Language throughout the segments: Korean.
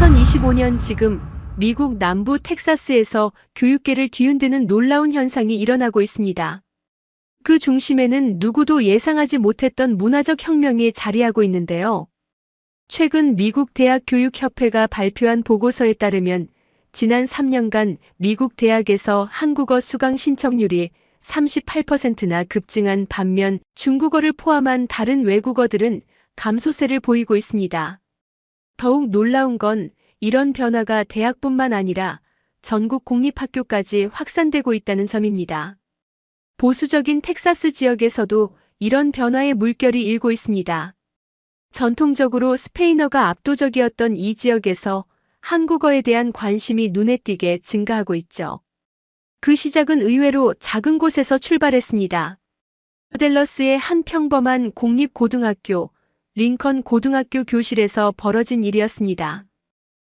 2025년 지금 미국 남부 텍사스에서 교육계를 뒤흔드는 놀라운 현상이 일어나고 있습니다. 그 중심에는 누구도 예상하지 못했던 문화적 혁명이 자리하고 있는데요. 최근 미국 대학교육협회가 발표한 보고서에 따르면 지난 3년간 미국 대학에서 한국어 수강 신청률이 38%나 급증한 반면 중국어를 포함한 다른 외국어들은 감소세를 보이고 있습니다. 더욱 놀라운 건 이런 변화가 대학뿐만 아니라 전국 공립학교까지 확산되고 있다는 점입니다. 보수적인 텍사스 지역에서도 이런 변화의 물결이 일고 있습니다. 전통적으로 스페인어가 압도적이었던 이 지역에서 한국어에 대한 관심이 눈에 띄게 증가하고 있죠. 그 시작은 의외로 작은 곳에서 출발했습니다. 댈러스의 한 평범한 공립고등학교, 링컨 고등학교 교실에서 벌어진 일이었습니다.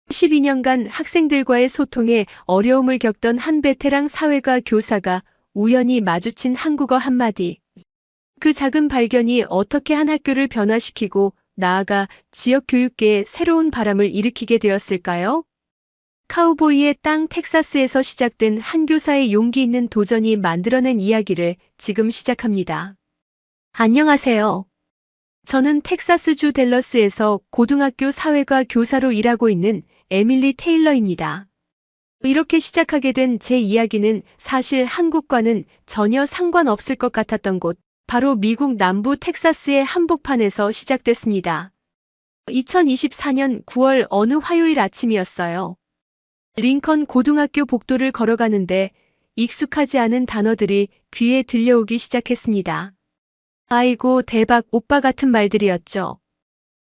12년간 학생들과의 소통에 어려움을 겪던 한 베테랑 사회과 교사가 우연히 마주친 한국어 한마디. 그 작은 발견이 어떻게 한 학교를 변화시키고 나아가 지역 교육계에 새로운 바람을 일으키게 되었을까요? 카우보이의 땅 텍사스에서 시작된 한 교사의 용기 있는 도전이 만들어낸 이야기를 지금 시작합니다. 안녕하세요. 저는 텍사스주 댈러스에서 고등학교 사회과 교사로 일하고 있는 에밀리 테일러입니다. 이렇게 시작하게 된 제 이야기는 사실 한국과는 전혀 상관없을 것 같았던 곳, 바로 미국 남부 텍사스의 한복판에서 시작됐습니다. 2024년 9월 어느 화요일 아침이었어요. 링컨 고등학교 복도를 걸어가는데 익숙하지 않은 단어들이 귀에 들려오기 시작했습니다. 아이고 대박 오빠 같은 말들이었죠.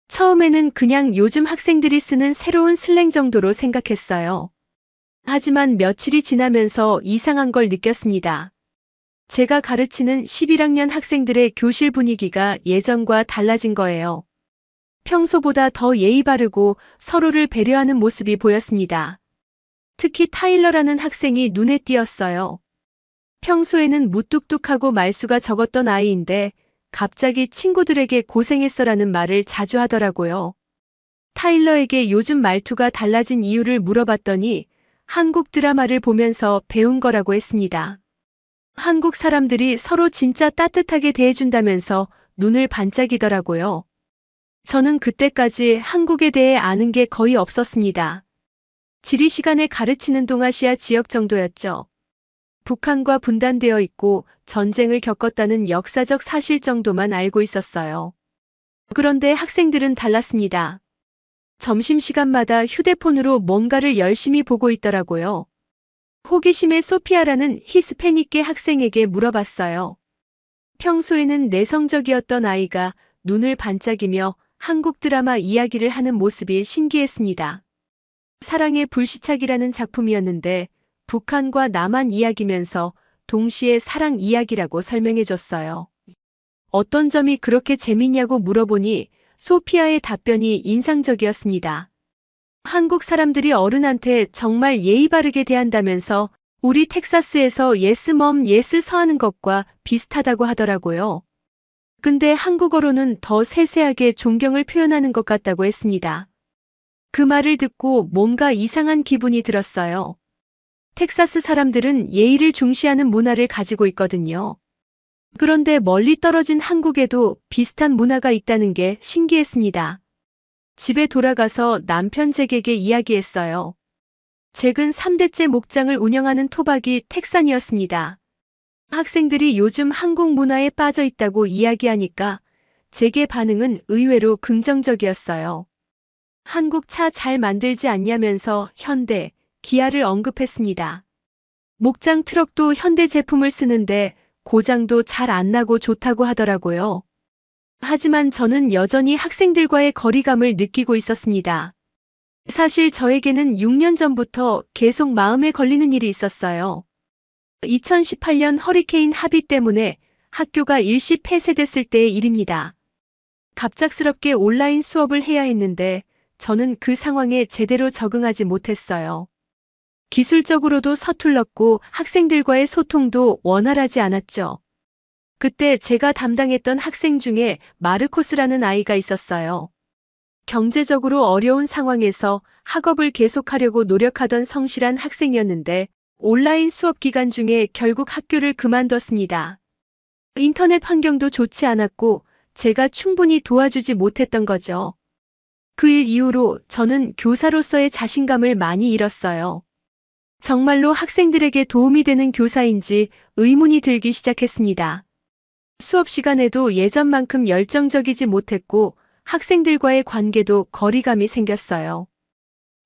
처음에는 그냥 요즘 학생들이 쓰는 새로운 슬랭 정도로 생각했어요. 하지만 며칠이 지나면서 이상한 걸 느꼈습니다. 제가 가르치는 11학년 학생들의 교실 분위기가 예전과 달라진 거예요. 평소보다 더 예의 바르고 서로를 배려하는 모습이 보였습니다. 특히 타일러라는 학생이 눈에 띄었어요. 평소에는 무뚝뚝하고 말수가 적었던 아이인데 갑자기 친구들에게 고생했어라는 말을 자주 하더라고요. 타일러에게 요즘 말투가 달라진 이유를 물어봤더니 한국 드라마를 보면서 배운 거라고 했습니다. 한국 사람들이 서로 진짜 따뜻하게 대해준다면서 눈을 반짝이더라고요. 저는 그때까지 한국에 대해 아는 게 거의 없었습니다. 지리 시간에 가르치는 동아시아 지역 정도였죠. 북한과 분단되어 있고 전쟁을 겪었다는 역사적 사실 정도만 알고 있었어요. 그런데 학생들은 달랐습니다. 점심시간마다 휴대폰으로 뭔가를 열심히 보고 있더라고요. 호기심의 소피아라는 히스패닉계 학생에게 물어봤어요. 평소에는 내성적이었던 아이가 눈을 반짝이며 한국 드라마 이야기를 하는 모습이 신기했습니다. 사랑의 불시착이라는 작품이었는데 북한과 남한 이야기면서 동시에 사랑 이야기라고 설명해줬어요. 어떤 점이 그렇게 재밌냐고 물어보니 소피아의 답변이 인상적이었습니다. 한국 사람들이 어른한테 정말 예의 바르게 대한다면서 우리 텍사스에서 예스 멈 예스 서 하는 것과 비슷하다고 하더라고요. 근데 한국어로는 더 세세하게 존경을 표현하는 것 같다고 했습니다. 그 말을 듣고 뭔가 이상한 기분이 들었어요. 텍사스 사람들은 예의를 중시하는 문화를 가지고 있거든요. 그런데 멀리 떨어진 한국에도 비슷한 문화가 있다는 게 신기했습니다. 집에 돌아가서 남편 잭에게 이야기했어요. 잭은 3대째 목장을 운영하는 토박이 텍산이었습니다. 학생들이 요즘 한국 문화에 빠져 있다고 이야기하니까 잭의 반응은 의외로 긍정적이었어요. 한국 차 잘 만들지 않냐면서 현대, 기아를 언급했습니다. 목장 트럭도 현대 제품을 쓰는데 고장도 잘 안 나고 좋다고 하더라고요. 하지만 저는 여전히 학생들과의 거리감을 느끼고 있었습니다. 사실 저에게는 6년 전부터 계속 마음에 걸리는 일이 있었어요. 2018년 허리케인 하비 때문에 학교가 일시 폐쇄됐을 때의 일입니다. 갑작스럽게 온라인 수업을 해야 했는데 저는 그 상황에 제대로 적응하지 못했어요. 기술적으로도 서툴렀고 학생들과의 소통도 원활하지 않았죠. 그때 제가 담당했던 학생 중에 마르코스라는 아이가 있었어요. 경제적으로 어려운 상황에서 학업을 계속하려고 노력하던 성실한 학생이었는데 온라인 수업 기간 중에 결국 학교를 그만뒀습니다. 인터넷 환경도 좋지 않았고 제가 충분히 도와주지 못했던 거죠. 그 일 이후로 저는 교사로서의 자신감을 많이 잃었어요. 정말로 학생들에게 도움이 되는 교사인지 의문이 들기 시작했습니다. 수업 시간에도 예전만큼 열정적이지 못했고 학생들과의 관계도 거리감이 생겼어요.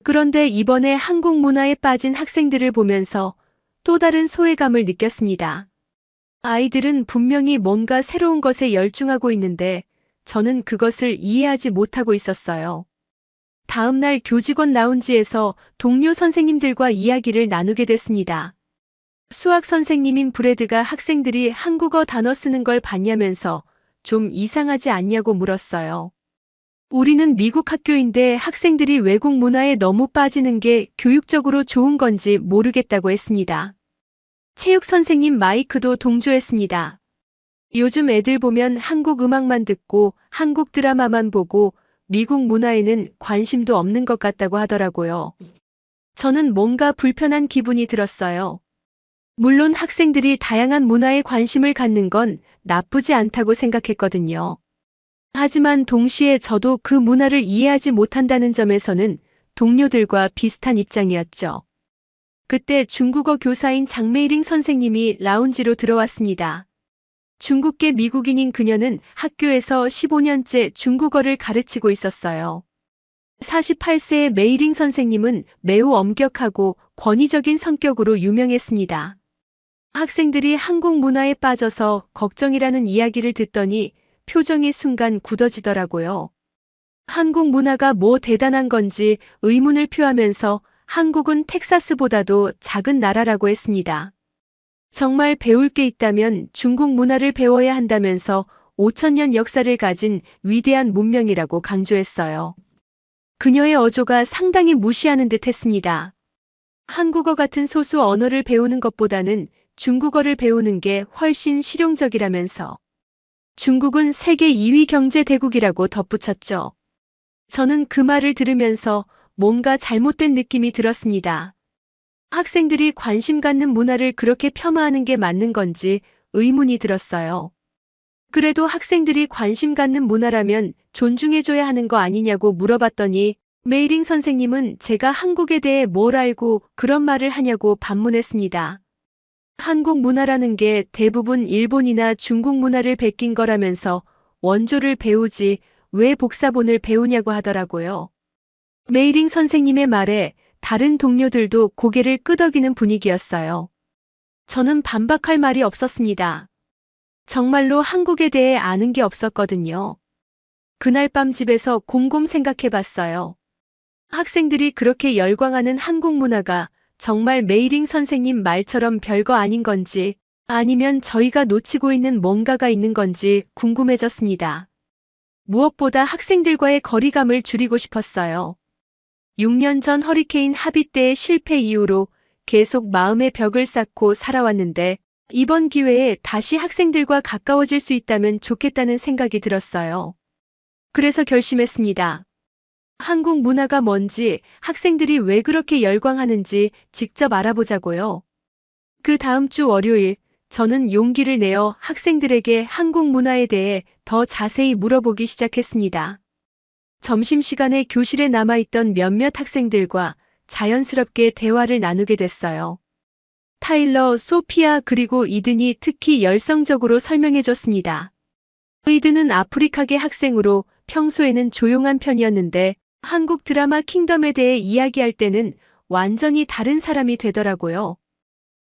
그런데 이번에 한국 문화에 빠진 학생들을 보면서 또 다른 소외감을 느꼈습니다. 아이들은 분명히 뭔가 새로운 것에 열중하고 있는데 저는 그것을 이해하지 못하고 있었어요. 다음 날 교직원 라운지에서 동료 선생님들과 이야기를 나누게 됐습니다. 수학 선생님인 브래드가 학생들이 한국어 단어 쓰는 걸 봤냐면서 좀 이상하지 않냐고 물었어요. 우리는 미국 학교인데 학생들이 외국 문화에 너무 빠지는 게 교육적으로 좋은 건지 모르겠다고 했습니다. 체육 선생님 마이크도 동조했습니다. 요즘 애들 보면 한국 음악만 듣고 한국 드라마만 보고 미국 문화에는 관심도 없는 것 같다고 하더라고요. 저는 뭔가 불편한 기분이 들었어요. 물론 학생들이 다양한 문화에 관심을 갖는 건 나쁘지 않다고 생각했거든요. 하지만 동시에 저도 그 문화를 이해하지 못한다는 점에서는 동료들과 비슷한 입장이었죠. 그때 중국어 교사인 장메이링 선생님이 라운지로 들어왔습니다. 중국계 미국인인 그녀는 학교에서 15년째 중국어를 가르치고 있었어요. 48세의 메이링 선생님은 매우 엄격하고 권위적인 성격으로 유명했습니다. 학생들이 한국 문화에 빠져서 걱정이라는 이야기를 듣더니 표정이 순간 굳어지더라고요. 한국 문화가 뭐 대단한 건지 의문을 표하면서 한국은 텍사스보다도 작은 나라라고 했습니다. 정말 배울 게 있다면 중국 문화를 배워야 한다면서 5,000년 역사를 가진 위대한 문명이라고 강조했어요. 그녀의 어조가 상당히 무시하는 듯 했습니다. 한국어 같은 소수 언어를 배우는 것보다는 중국어를 배우는 게 훨씬 실용적이라면서 중국은 세계 2위 경제 대국이라고 덧붙였죠. 저는 그 말을 들으면서 뭔가 잘못된 느낌이 들었습니다. 학생들이 관심 갖는 문화를 그렇게 폄하하는 게 맞는 건지 의문이 들었어요. 그래도 학생들이 관심 갖는 문화라면 존중해줘야 하는 거 아니냐고 물어봤더니 메이링 선생님은 제가 한국에 대해 뭘 알고 그런 말을 하냐고 반문했습니다. 한국 문화라는 게 대부분 일본이나 중국 문화를 베낀 거라면서 원조를 배우지 왜 복사본을 배우냐고 하더라고요. 메이링 선생님의 말에 다른 동료들도 고개를 끄덕이는 분위기였어요. 저는 반박할 말이 없었습니다. 정말로 한국에 대해 아는 게 없었거든요. 그날 밤 집에서 곰곰 생각해 봤어요. 학생들이 그렇게 열광하는 한국 문화가 정말 메이링 선생님 말처럼 별거 아닌 건지 아니면 저희가 놓치고 있는 뭔가가 있는 건지 궁금해졌습니다. 무엇보다 학생들과의 거리감을 줄이고 싶었어요. 6년 전 허리케인 하비 때의 실패 이후로 계속 마음의 벽을 쌓고 살아왔는데 이번 기회에 다시 학생들과 가까워질 수 있다면 좋겠다는 생각이 들었어요. 그래서 결심했습니다. 한국 문화가 뭔지, 학생들이 왜 그렇게 열광하는지 직접 알아보자고요. 그 다음 주 월요일, 저는 용기를 내어 학생들에게 한국 문화에 대해 더 자세히 물어보기 시작했습니다. 점심시간에 교실에 남아있던 몇몇 학생들과 자연스럽게 대화를 나누게 됐어요. 타일러, 소피아 그리고 이든이 특히 열성적으로 설명해줬습니다. 이든은 아프리카계 학생으로 평소에는 조용한 편이었는데 한국 드라마 킹덤에 대해 이야기할 때는 완전히 다른 사람이 되더라고요.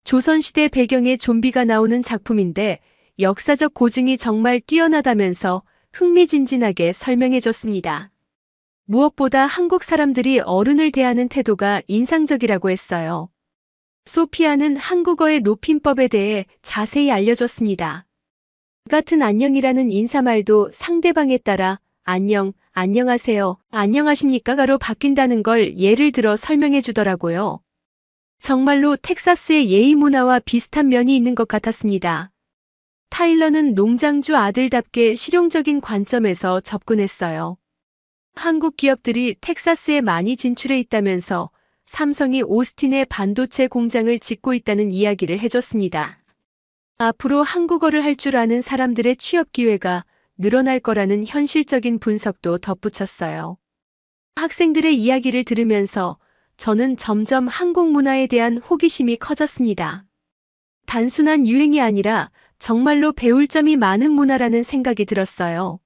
조선시대 배경의 좀비가 나오는 작품인데 역사적 고증이 정말 뛰어나다면서 흥미진진하게 설명해줬습니다. 무엇보다 한국 사람들이 어른을 대하는 태도가 인상적이라고 했어요. 소피아는 한국어의 높임법에 대해 자세히 알려줬습니다. 같은 안녕이라는 인사말도 상대방에 따라 안녕, 안녕하세요, 안녕하십니까가로 바뀐다는 걸 예를 들어 설명해 주더라고요. 정말로 텍사스의 예의 문화와 비슷한 면이 있는 것 같았습니다. 타일러는 농장주 아들답게 실용적인 관점에서 접근했어요. 한국 기업들이 텍사스에 많이 진출해 있다면서 삼성이 오스틴에 반도체 공장을 짓고 있다는 이야기를 해줬습니다. 앞으로 한국어를 할 줄 아는 사람들의 취업 기회가 늘어날 거라는 현실적인 분석도 덧붙였어요. 학생들의 이야기를 들으면서 저는 점점 한국 문화에 대한 호기심이 커졌습니다. 단순한 유행이 아니라 정말로 배울 점이 많은 문화라는 생각이 들었어요.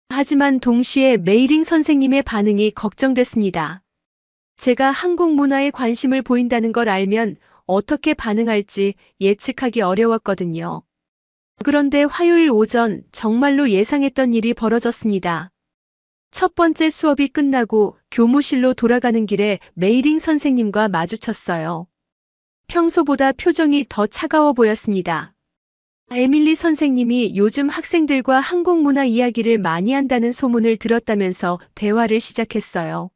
하지만 동시에 메이링 선생님의 반응이 걱정됐습니다. 제가 한국 문화에 관심을 보인다는 걸 알면 어떻게 반응할지 예측하기 어려웠거든요. 그런데 화요일 오전 정말로 예상했던 일이 벌어졌습니다. 첫 번째 수업이 끝나고 교무실로 돌아가는 길에 메이링 선생님과 마주쳤어요. 평소보다 표정이 더 차가워 보였습니다. 에밀리 선생님이 요즘 학생들과 한국 문화 이야기를 많이 한다는 소문을 들었다면서 대화를 시작했어요.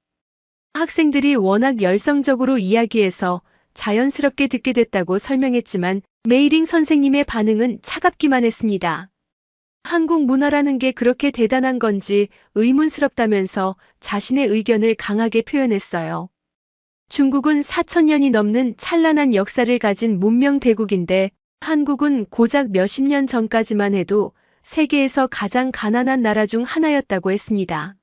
학생들이 워낙 열성적으로 이야기해서 자연스럽게 듣게 됐다고 설명했지만 메이링 선생님의 반응은 차갑기만 했습니다. 한국 문화라는 게 그렇게 대단한 건지 의문스럽다면서 자신의 의견을 강하게 표현했어요. 중국은 4,000년이 넘는 찬란한 역사를 가진 문명 대국인데 한국은 고작 몇십 년 전까지만 해도 세계에서 가장 가난한 나라 중 하나였다고 했습니다.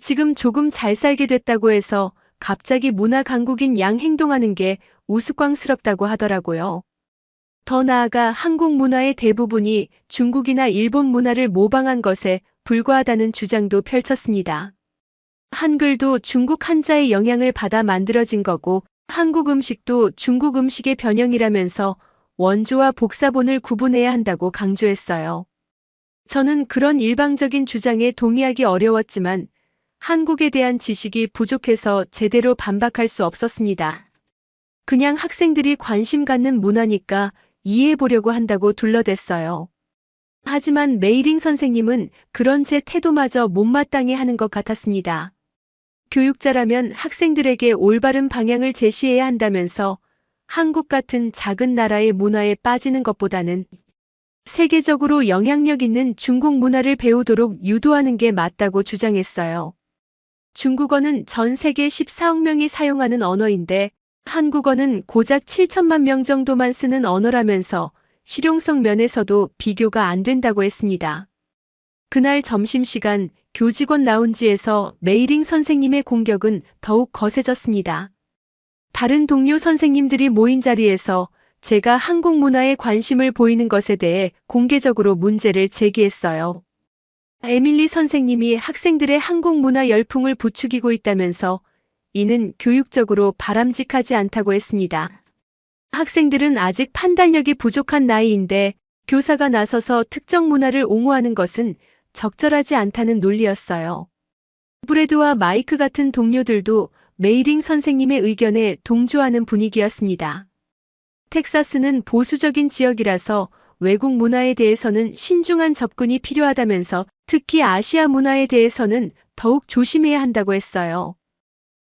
지금 조금 잘 살게 됐다고 해서 갑자기 문화 강국인 양 행동하는 게 우스꽝스럽다고 하더라고요. 더 나아가 한국 문화의 대부분이 중국이나 일본 문화를 모방한 것에 불과하다는 주장도 펼쳤습니다. 한글도 중국 한자의 영향을 받아 만들어진 거고 한국 음식도 중국 음식의 변형이라면서 원조와 복사본을 구분해야 한다고 강조했어요. 저는 그런 일방적인 주장에 동의하기 어려웠지만 한국에 대한 지식이 부족해서 제대로 반박할 수 없었습니다. 그냥 학생들이 관심 갖는 문화니까 이해해보려고 한다고 둘러댔어요. 하지만 메이링 선생님은 그런 제 태도마저 못마땅해 하는 것 같았습니다. 교육자라면 학생들에게 올바른 방향을 제시해야 한다면서 한국 같은 작은 나라의 문화에 빠지는 것보다는 세계적으로 영향력 있는 중국 문화를 배우도록 유도하는 게 맞다고 주장했어요. 중국어는 전 세계 14억 명이 사용하는 언어인데 한국어는 고작 7천만 명 정도만 쓰는 언어라면서 실용성 면에서도 비교가 안 된다고 했습니다. 그날 점심시간 교직원 라운지에서 메이링 선생님의 공격은 더욱 거세졌습니다. 다른 동료 선생님들이 모인 자리에서 제가 한국 문화에 관심을 보이는 것에 대해 공개적으로 문제를 제기했어요. 에밀리 선생님이 학생들의 한국 문화 열풍을 부추기고 있다면서 이는 교육적으로 바람직하지 않다고 했습니다. 학생들은 아직 판단력이 부족한 나이인데 교사가 나서서 특정 문화를 옹호하는 것은 적절하지 않다는 논리였어요. 브래드와 마이크 같은 동료들도 메이링 선생님의 의견에 동조하는 분위기였습니다. 텍사스는 보수적인 지역이라서 외국 문화에 대해서는 신중한 접근이 필요하다면서 특히 아시아 문화에 대해서는 더욱 조심해야 한다고 했어요.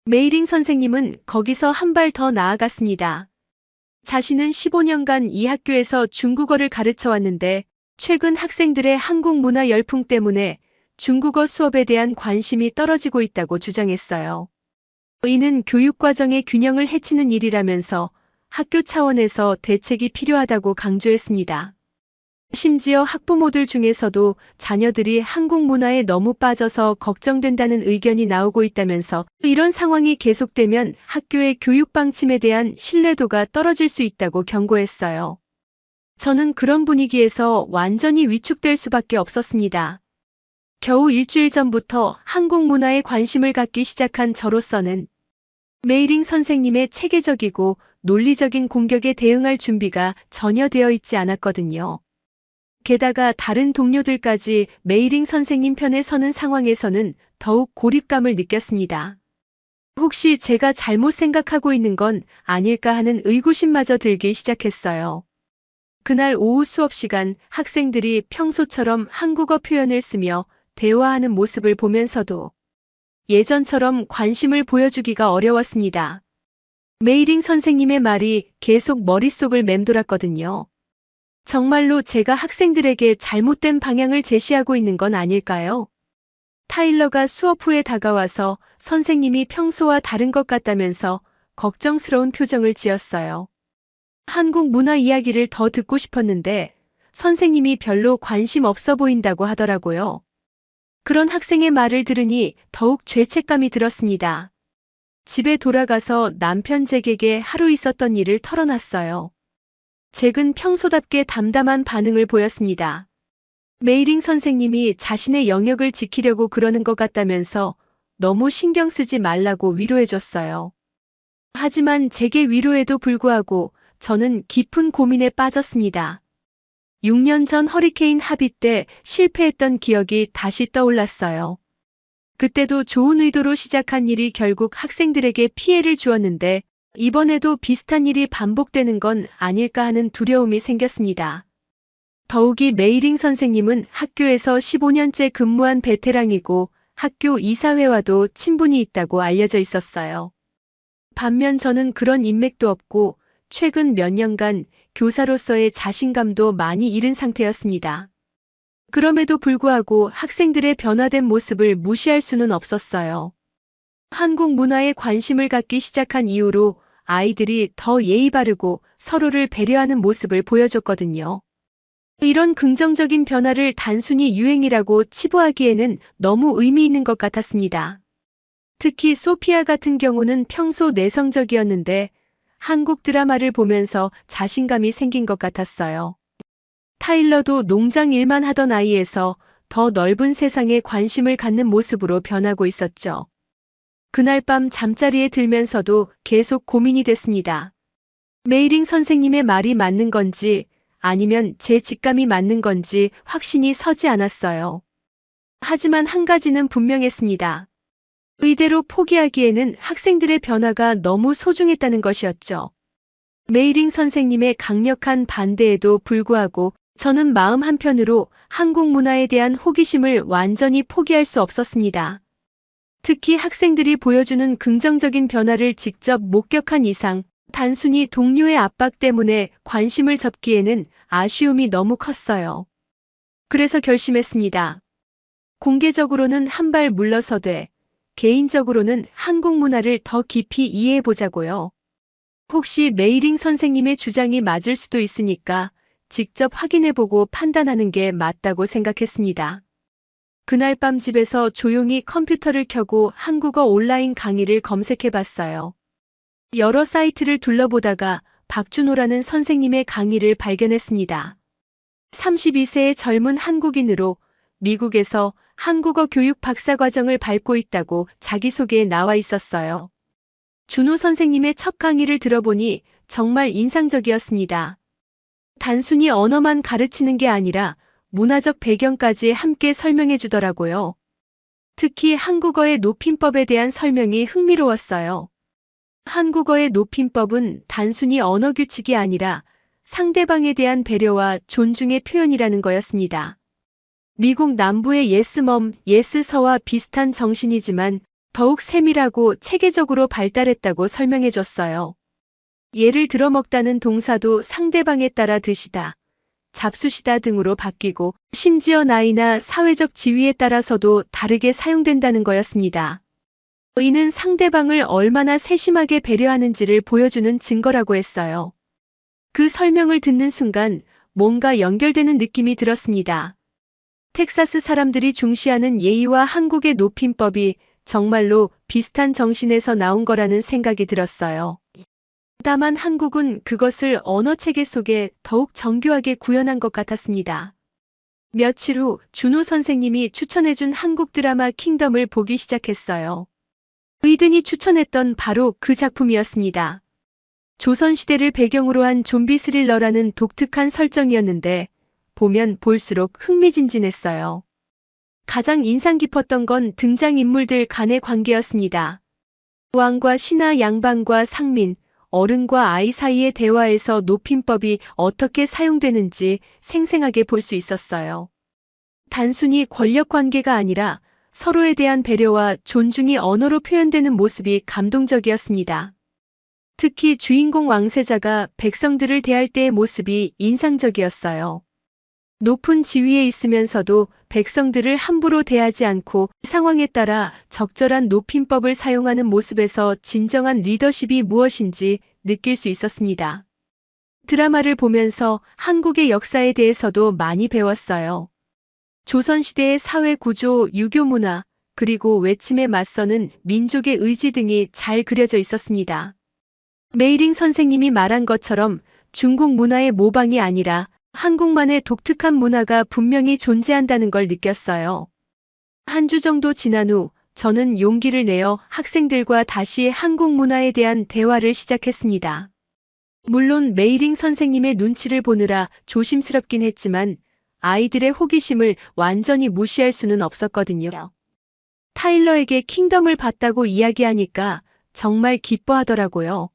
메이링 선생님은 거기서 한 발 더 나아갔습니다. 자신은 15년간 이 학교에서 중국어를 가르쳐 왔는데 최근 학생들의 한국 문화 열풍 때문에 중국어 수업에 대한 관심이 떨어지고 있다고 주장했어요. 이는 교육과정의 균형을 해치는 일이라면서 학교 차원에서 대책이 필요하다고 강조했습니다. 심지어 학부모들 중에서도 자녀들이 한국 문화에 너무 빠져서 걱정된다는 의견이 나오고 있다면서 이런 상황이 계속되면 학교의 교육 방침에 대한 신뢰도가 떨어질 수 있다고 경고했어요. 저는 그런 분위기에서 완전히 위축될 수밖에 없었습니다. 겨우 일주일 전부터 한국 문화에 관심을 갖기 시작한 저로서는 메이링 선생님의 체계적이고 논리적인 공격에 대응할 준비가 전혀 되어 있지 않았거든요. 게다가 다른 동료들까지 메이링 선생님 편에 서는 상황에서는 더욱 고립감을 느꼈습니다. 혹시 제가 잘못 생각하고 있는 건 아닐까 하는 의구심마저 들기 시작했어요. 그날 오후 수업 시간 학생들이 평소처럼 한국어 표현을 쓰며 대화하는 모습을 보면서도 예전처럼 관심을 보여주기가 어려웠습니다. 메이링 선생님의 말이 계속 머릿속을 맴돌았거든요. 정말로 제가 학생들에게 잘못된 방향을 제시하고 있는 건 아닐까요? 타일러가 수업 후에 다가와서 선생님이 평소와 다른 것 같다면서 걱정스러운 표정을 지었어요. 한국 문화 이야기를 더 듣고 싶었는데 선생님이 별로 관심 없어 보인다고 하더라고요. 그런 학생의 말을 들으니 더욱 죄책감이 들었습니다. 집에 돌아가서 남편 잭에게 하루 있었던 일을 털어놨어요. 잭은 평소답게 담담한 반응을 보였습니다. 메이링 선생님이 자신의 영역을 지키려고 그러는 것 같다면서 너무 신경 쓰지 말라고 위로해줬어요. 하지만 잭의 위로에도 불구하고 저는 깊은 고민에 빠졌습니다. 6년 전 허리케인 하비 때 실패했던 기억이 다시 떠올랐어요. 그때도 좋은 의도로 시작한 일이 결국 학생들에게 피해를 주었는데 이번에도 비슷한 일이 반복되는 건 아닐까 하는 두려움이 생겼습니다. 더욱이 메이링 선생님은 학교에서 15년째 근무한 베테랑이고 학교 이사회와도 친분이 있다고 알려져 있었어요. 반면 저는 그런 인맥도 없고 최근 몇 년간 교사로서의 자신감도 많이 잃은 상태였습니다. 그럼에도 불구하고 학생들의 변화된 모습을 무시할 수는 없었어요. 한국 문화에 관심을 갖기 시작한 이후로 아이들이 더 예의 바르고 서로를 배려하는 모습을 보여줬거든요. 이런 긍정적인 변화를 단순히 유행이라고 치부하기에는 너무 의미 있는 것 같았습니다. 특히 소피아 같은 경우는 평소 내성적이었는데 한국 드라마를 보면서 자신감이 생긴 것 같았어요. 타일러도 농장 일만 하던 아이에서 더 넓은 세상에 관심을 갖는 모습으로 변하고 있었죠. 그날 밤 잠자리에 들면서도 계속 고민이 됐습니다. 메이링 선생님의 말이 맞는 건지 아니면 제 직감이 맞는 건지 확신이 서지 않았어요. 하지만 한 가지는 분명했습니다. 의대로 포기하기에는 학생들의 변화가 너무 소중했다는 것이었죠. 메이링 선생님의 강력한 반대에도 불구하고 저는 마음 한편으로 한국 문화에 대한 호기심을 완전히 포기할 수 없었습니다. 특히 학생들이 보여주는 긍정적인 변화를 직접 목격한 이상 단순히 동료의 압박 때문에 관심을 접기에는 아쉬움이 너무 컸어요. 그래서 결심했습니다. 공개적으로는 한 발 물러서되 개인적으로는 한국 문화를 더 깊이 이해해보자고요. 혹시 메이링 선생님의 주장이 맞을 수도 있으니까 직접 확인해보고 판단하는 게 맞다고 생각했습니다. 그날 밤 집에서 조용히 컴퓨터를 켜고 한국어 온라인 강의를 검색해봤어요. 여러 사이트를 둘러보다가 박준호라는 선생님의 강의를 발견했습니다. 32세의 젊은 한국인으로 미국에서 한국어 교육 박사과정을 밟고 있다고 자기소개에 나와 있었어요. 준호 선생님의 첫 강의를 들어보니 정말 인상적이었습니다. 단순히 언어만 가르치는 게 아니라 문화적 배경까지 함께 설명해 주더라고요. 특히 한국어의 높임법에 대한 설명이 흥미로웠어요. 한국어의 높임법은 단순히 언어 규칙이 아니라 상대방에 대한 배려와 존중의 표현이라는 거였습니다. 미국 남부의 예스멈, 예스서와 비슷한 정신이지만 더욱 세밀하고 체계적으로 발달했다고 설명해 줬어요. 예를 들어 먹다는 동사도 상대방에 따라 드시다, 잡수시다 등으로 바뀌고 심지어 나이나 사회적 지위에 따라서도 다르게 사용된다는 거였습니다. 이는 상대방을 얼마나 세심하게 배려하는지를 보여주는 증거라고 했어요. 그 설명을 듣는 순간 뭔가 연결되는 느낌이 들었습니다. 텍사스 사람들이 중시하는 예의와 한국의 높임법이 정말로 비슷한 정신에서 나온 거라는 생각이 들었어요. 다만 한국은 그것을 언어 체계 속에 더욱 정교하게 구현한 것 같았습니다. 며칠 후 준호 선생님이 추천해준 한국 드라마 킹덤을 보기 시작했어요. 의든이 추천했던 바로 그 작품이었습니다. 조선시대를 배경으로 한 좀비 스릴러라는 독특한 설정이었는데 보면 볼수록 흥미진진했어요. 가장 인상 깊었던 건 등장인물들 간의 관계였습니다. 왕과 신하, 양반과 상민, 어른과 아이 사이의 대화에서 높임법이 어떻게 사용되는지 생생하게 볼 수 있었어요. 단순히 권력 관계가 아니라 서로에 대한 배려와 존중이 언어로 표현되는 모습이 감동적이었습니다. 특히 주인공 왕세자가 백성들을 대할 때의 모습이 인상적이었어요. 높은 지위에 있으면서도 백성들을 함부로 대하지 않고 상황에 따라 적절한 높임법을 사용하는 모습에서 진정한 리더십이 무엇인지 느낄 수 있었습니다. 드라마를 보면서 한국의 역사에 대해서도 많이 배웠어요. 조선시대의 사회 구조, 유교 문화, 그리고 외침에 맞서는 민족의 의지 등이 잘 그려져 있었습니다. 메이링 선생님이 말한 것처럼 중국 문화의 모방이 아니라 한국만의 독특한 문화가 분명히 존재한다는 걸 느꼈어요. 한 주 정도 지난 후 저는 용기를 내어 학생들과 다시 한국 문화에 대한 대화를 시작했습니다. 물론 메이링 선생님의 눈치를 보느라 조심스럽긴 했지만 아이들의 호기심을 완전히 무시할 수는 없었거든요. 타일러에게 킹덤을 봤다고 이야기하니까 정말 기뻐하더라고요.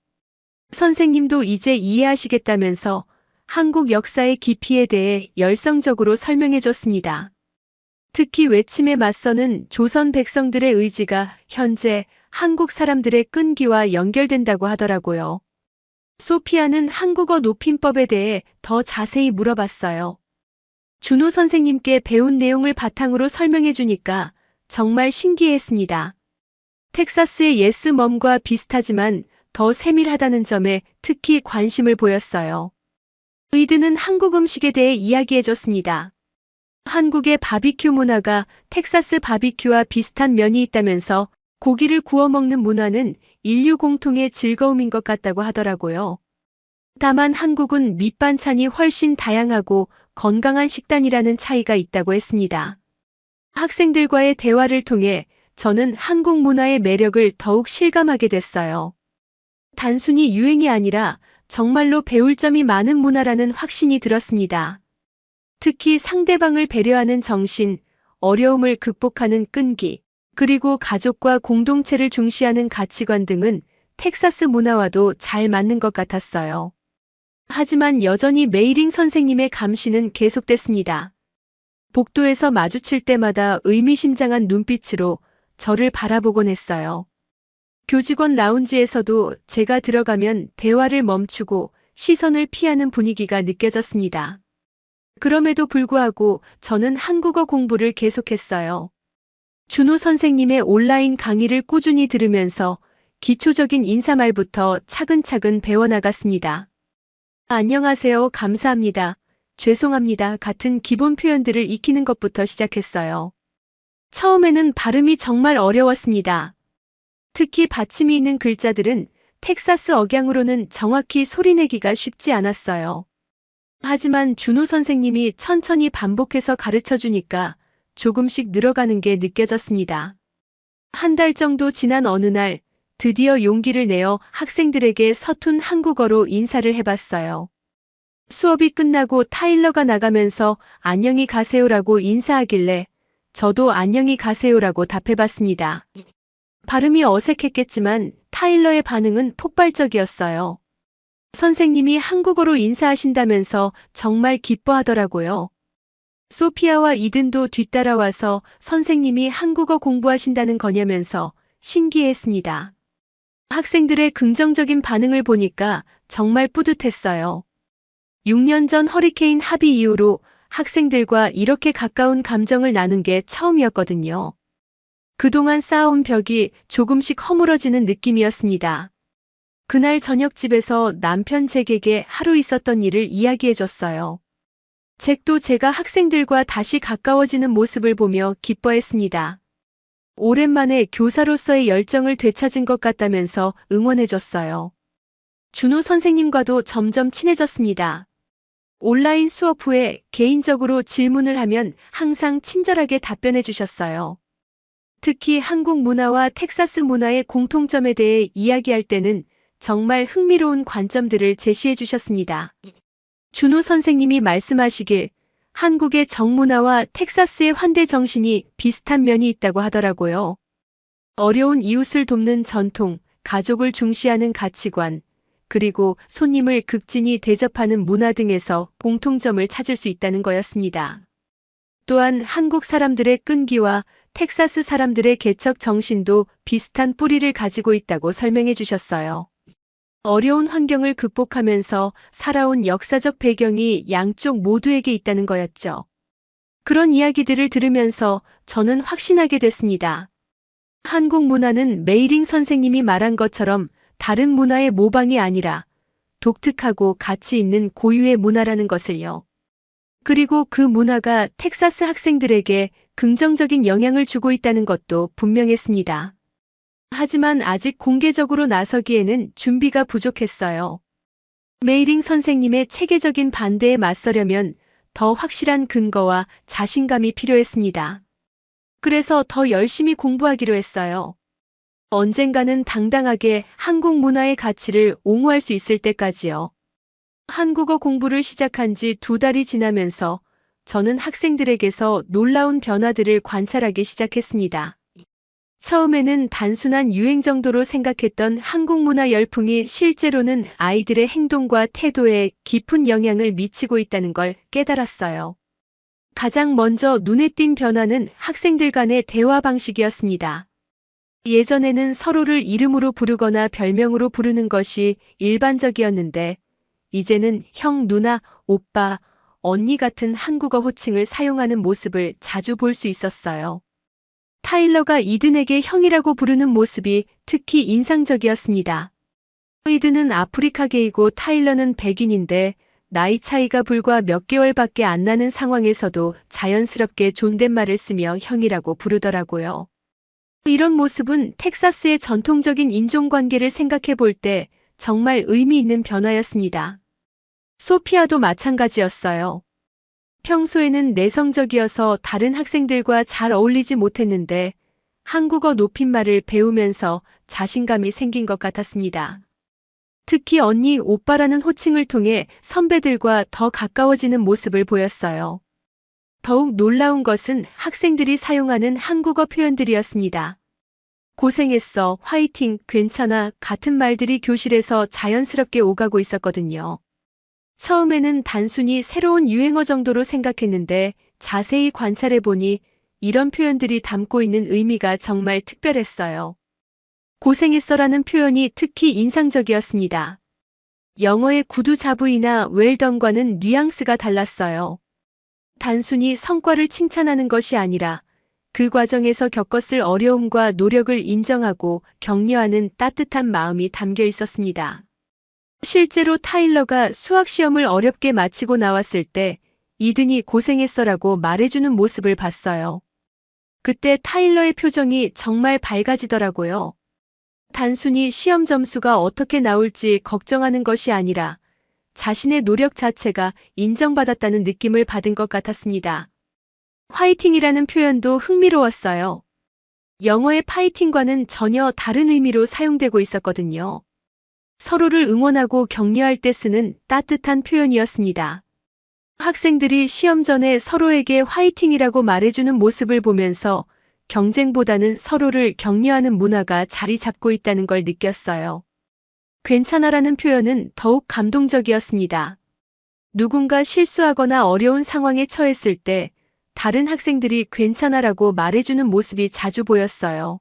선생님도 이제 이해하시겠다면서 한국 역사의 깊이에 대해 열성적으로 설명해 줬습니다. 특히 외침에 맞서는 조선 백성들의 의지가 현재 한국 사람들의 끈기와 연결된다고 하더라고요. 소피아는 한국어 높임법에 대해 더 자세히 물어봤어요. 준호 선생님께 배운 내용을 바탕으로 설명해 주니까 정말 신기했습니다. 텍사스의 예스멈과 비슷하지만 더 세밀하다는 점에 특히 관심을 보였어요. 의드는 한국 음식에 대해 이야기해 줬습니다. 한국의 바비큐 문화가 텍사스 바비큐와 비슷한 면이 있다면서 고기를 구워 먹는 문화는 인류 공통의 즐거움인 것 같다고 하더라고요. 다만 한국은 밑반찬이 훨씬 다양하고 건강한 식단이라는 차이가 있다고 했습니다. 학생들과의 대화를 통해 저는 한국 문화의 매력을 더욱 실감하게 됐어요. 단순히 유행이 아니라 정말로 배울 점이 많은 문화라는 확신이 들었습니다. 특히 상대방을 배려하는 정신, 어려움을 극복하는 끈기, 그리고 가족과 공동체를 중시하는 가치관 등은 텍사스 문화와도 잘 맞는 것 같았어요. 하지만 여전히 메이링 선생님의 감시는 계속됐습니다. 복도에서 마주칠 때마다 의미심장한 눈빛으로 저를 바라보곤 했어요. 교직원 라운지에서도 제가 들어가면 대화를 멈추고 시선을 피하는 분위기가 느껴졌습니다. 그럼에도 불구하고 저는 한국어 공부를 계속했어요. 준호 선생님의 온라인 강의를 꾸준히 들으면서 기초적인 인사말부터 차근차근 배워나갔습니다. 안녕하세요, 감사합니다, 죄송합니다 같은 기본 표현들을 익히는 것부터 시작했어요. 처음에는 발음이 정말 어려웠습니다. 특히 받침이 있는 글자들은 텍사스 억양으로는 정확히 소리내기가 쉽지 않았어요. 하지만 준호 선생님이 천천히 반복해서 가르쳐 주니까 조금씩 늘어가는 게 느껴졌습니다. 한 달 정도 지난 어느 날 드디어 용기를 내어 학생들에게 서툰 한국어로 인사를 해봤어요. 수업이 끝나고 타일러가 나가면서 안녕히 가세요라고 인사하길래 저도 안녕히 가세요라고 답해봤습니다. 발음이 어색했겠지만 타일러의 반응은 폭발적이었어요. 선생님이 한국어로 인사하신다면서 정말 기뻐하더라고요. 소피아와 이든도 뒤따라와서 선생님이 한국어 공부하신다는 거냐면서 신기해했습니다. 학생들의 긍정적인 반응을 보니까 정말 뿌듯했어요. 6년 전 허리케인 하비 이후로 학생들과 이렇게 가까운 감정을 나눈 게 처음이었거든요. 그동안 쌓아온 벽이 조금씩 허물어지는 느낌이었습니다. 그날 저녁집에서 남편 잭에게 하루 있었던 일을 이야기해줬어요. 잭도 제가 학생들과 다시 가까워지는 모습을 보며 기뻐했습니다. 오랜만에 교사로서의 열정을 되찾은 것 같다면서 응원해줬어요. 준호 선생님과도 점점 친해졌습니다. 온라인 수업 후에 개인적으로 질문을 하면 항상 친절하게 답변해 주셨어요. 특히 한국 문화와 텍사스 문화의 공통점에 대해 이야기할 때는 정말 흥미로운 관점들을 제시해 주셨습니다. 준호 선생님이 말씀하시길 한국의 정문화와 텍사스의 환대 정신이 비슷한 면이 있다고 하더라고요. 어려운 이웃을 돕는 전통, 가족을 중시하는 가치관, 그리고 손님을 극진히 대접하는 문화 등에서 공통점을 찾을 수 있다는 거였습니다. 또한 한국 사람들의 끈기와 텍사스 사람들의 개척 정신도 비슷한 뿌리를 가지고 있다고 설명해 주셨어요. 어려운 환경을 극복하면서 살아온 역사적 배경이 양쪽 모두에게 있다는 거였죠. 그런 이야기들을 들으면서 저는 확신하게 됐습니다. 한국 문화는 메이링 선생님이 말한 것처럼 다른 문화의 모방이 아니라 독특하고 가치 있는 고유의 문화라는 것을요. 그리고 그 문화가 텍사스 학생들에게 긍정적인 영향을 주고 있다는 것도 분명했습니다. 하지만 아직 공개적으로 나서기에는 준비가 부족했어요. 메이링 선생님의 체계적인 반대에 맞서려면 더 확실한 근거와 자신감이 필요했습니다. 그래서 더 열심히 공부하기로 했어요. 언젠가는 당당하게 한국 문화의 가치를 옹호할 수 있을 때까지요. 한국어 공부를 시작한 지 2달이 지나면서 저는 학생들에게서 놀라운 변화들을 관찰하기 시작했습니다. 처음에는 단순한 유행 정도로 생각했던 한국 문화 열풍이 실제로는 아이들의 행동과 태도에 깊은 영향을 미치고 있다는 걸 깨달았어요. 가장 먼저 눈에 띈 변화는 학생들 간의 대화 방식이었습니다. 예전에는 서로를 이름으로 부르거나 별명으로 부르는 것이 일반적이었는데, 이제는 형, 누나, 오빠, 언니 같은 한국어 호칭을 사용하는 모습을 자주 볼 수 있었어요. 타일러가 이든에게 형이라고 부르는 모습이 특히 인상적이었습니다. 이든은 아프리카계이고 타일러는 백인인데 나이 차이가 불과 몇 개월밖에 안 나는 상황에서도 자연스럽게 존댓말을 쓰며 형이라고 부르더라고요. 이런 모습은 텍사스의 전통적인 인종관계를 생각해 볼 때 정말 의미 있는 변화였습니다. 소피아도 마찬가지였어요. 평소에는 내성적이어서 다른 학생들과 잘 어울리지 못했는데 한국어 높임말을 배우면서 자신감이 생긴 것 같았습니다. 특히 언니, 오빠라는 호칭을 통해 선배들과 더 가까워지는 모습을 보였어요. 더욱 놀라운 것은 학생들이 사용하는 한국어 표현들이었습니다. 고생했어, 화이팅, 괜찮아 같은 말들이 교실에서 자연스럽게 오가고 있었거든요. 처음에는 단순히 새로운 유행어 정도로 생각했는데 자세히 관찰해보니 이런 표현들이 담고 있는 의미가 정말 특별했어요. 고생했어라는 표현이 특히 인상적이었습니다. 영어의 구두자부이나 웰던과는 뉘앙스가 달랐어요. 단순히 성과를 칭찬하는 것이 아니라 그 과정에서 겪었을 어려움과 노력을 인정하고 격려하는 따뜻한 마음이 담겨 있었습니다. 실제로 타일러가 수학시험을 어렵게 마치고 나왔을 때 이든이 고생했어라고 말해주는 모습을 봤어요. 그때 타일러의 표정이 정말 밝아지더라고요. 단순히 시험 점수가 어떻게 나올지 걱정하는 것이 아니라 자신의 노력 자체가 인정받았다는 느낌을 받은 것 같았습니다. 화이팅이라는 표현도 흥미로웠어요. 영어의 파이팅과는 전혀 다른 의미로 사용되고 있었거든요. 서로를 응원하고 격려할 때 쓰는 따뜻한 표현이었습니다. 학생들이 시험 전에 서로에게 화이팅이라고 말해주는 모습을 보면서 경쟁보다는 서로를 격려하는 문화가 자리 잡고 있다는 걸 느꼈어요. 괜찮아라는 표현은 더욱 감동적이었습니다. 누군가 실수하거나 어려운 상황에 처했을 때 다른 학생들이 괜찮아라고 말해주는 모습이 자주 보였어요.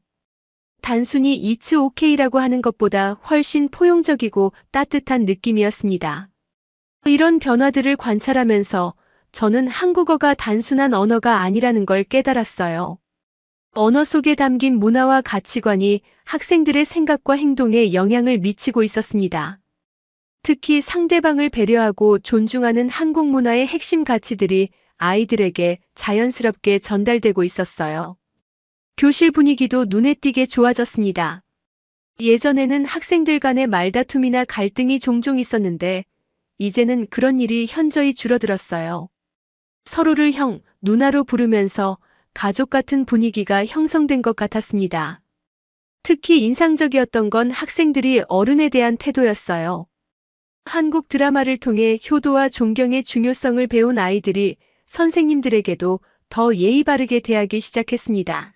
단순히 It's okay라고 하는 것보다 훨씬 포용적이고 따뜻한 느낌이었습니다. 이런 변화들을 관찰하면서 저는 한국어가 단순한 언어가 아니라는 걸 깨달았어요. 언어 속에 담긴 문화와 가치관이 학생들의 생각과 행동에 영향을 미치고 있었습니다. 특히 상대방을 배려하고 존중하는 한국 문화의 핵심 가치들이 아이들에게 자연스럽게 전달되고 있었어요. 교실 분위기도 눈에 띄게 좋아졌습니다. 예전에는 학생들 간의 말다툼이나 갈등이 종종 있었는데 이제는 그런 일이 현저히 줄어들었어요. 서로를 형, 누나로 부르면서 가족 같은 분위기가 형성된 것 같았습니다. 특히 인상적이었던 건 학생들이 어른에 대한 태도였어요. 한국 드라마를 통해 효도와 존경의 중요성을 배운 아이들이 선생님들에게도 더 예의 바르게 대하기 시작했습니다.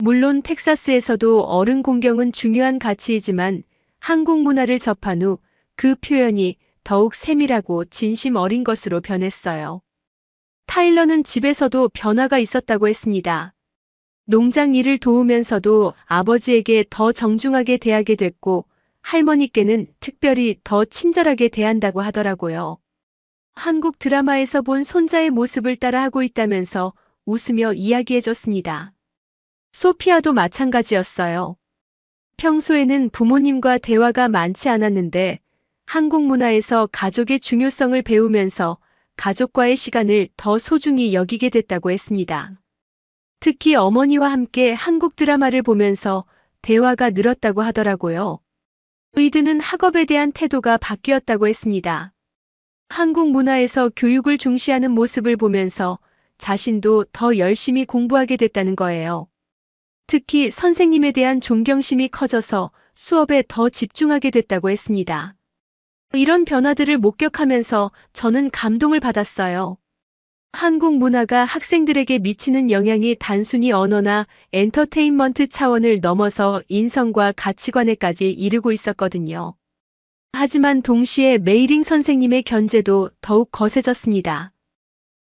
물론 텍사스에서도 어른 공경은 중요한 가치이지만 한국 문화를 접한 후 그 표현이 더욱 세밀하고 진심 어린 것으로 변했어요. 타일러는 집에서도 변화가 있었다고 했습니다. 농장 일을 도우면서도 아버지에게 더 정중하게 대하게 됐고 할머니께는 특별히 더 친절하게 대한다고 하더라고요. 한국 드라마에서 본 손자의 모습을 따라하고 있다면서 웃으며 이야기해줬습니다. 소피아도 마찬가지였어요. 평소에는 부모님과 대화가 많지 않았는데 한국 문화에서 가족의 중요성을 배우면서 가족과의 시간을 더 소중히 여기게 됐다고 했습니다. 특히 어머니와 함께 한국 드라마를 보면서 대화가 늘었다고 하더라고요. 의드는 학업에 대한 태도가 바뀌었다고 했습니다. 한국 문화에서 교육을 중시하는 모습을 보면서 자신도 더 열심히 공부하게 됐다는 거예요. 특히 선생님에 대한 존경심이 커져서 수업에 더 집중하게 됐다고 했습니다. 이런 변화들을 목격하면서 저는 감동을 받았어요. 한국 문화가 학생들에게 미치는 영향이 단순히 언어나 엔터테인먼트 차원을 넘어서 인성과 가치관에까지 이르고 있었거든요. 하지만 동시에 메이링 선생님의 견제도 더욱 거세졌습니다.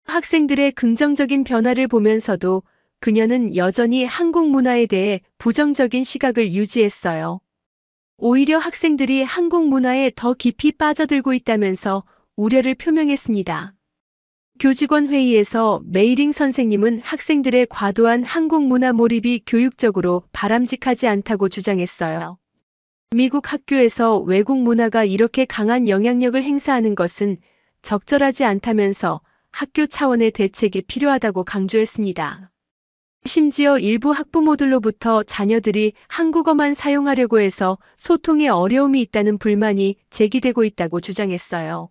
학생들의 긍정적인 변화를 보면서도 그녀는 여전히 한국 문화에 대해 부정적인 시각을 유지했어요. 오히려 학생들이 한국 문화에 더 깊이 빠져들고 있다면서 우려를 표명했습니다. 교직원 회의에서 메이링 선생님은 학생들의 과도한 한국 문화 몰입이 교육적으로 바람직하지 않다고 주장했어요. 미국 학교에서 외국 문화가 이렇게 강한 영향력을 행사하는 것은 적절하지 않다면서 학교 차원의 대책이 필요하다고 강조했습니다. 심지어 일부 학부모들로부터 자녀들이 한국어만 사용하려고 해서 소통에 어려움이 있다는 불만이 제기되고 있다고 주장했어요.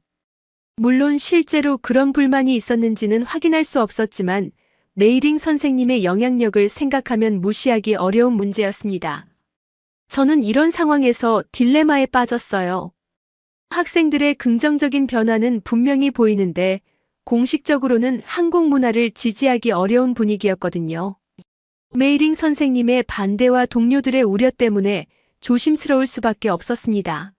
물론 실제로 그런 불만이 있었는지는 확인할 수 없었지만 메이링 선생님의 영향력을 생각하면 무시하기 어려운 문제였습니다. 저는 이런 상황에서 딜레마에 빠졌어요. 학생들의 긍정적인 변화는 분명히 보이는데 공식적으로는 한국 문화를 지지하기 어려운 분위기였거든요. 메이링 선생님의 반대와 동료들의 우려 때문에 조심스러울 수밖에 없었습니다.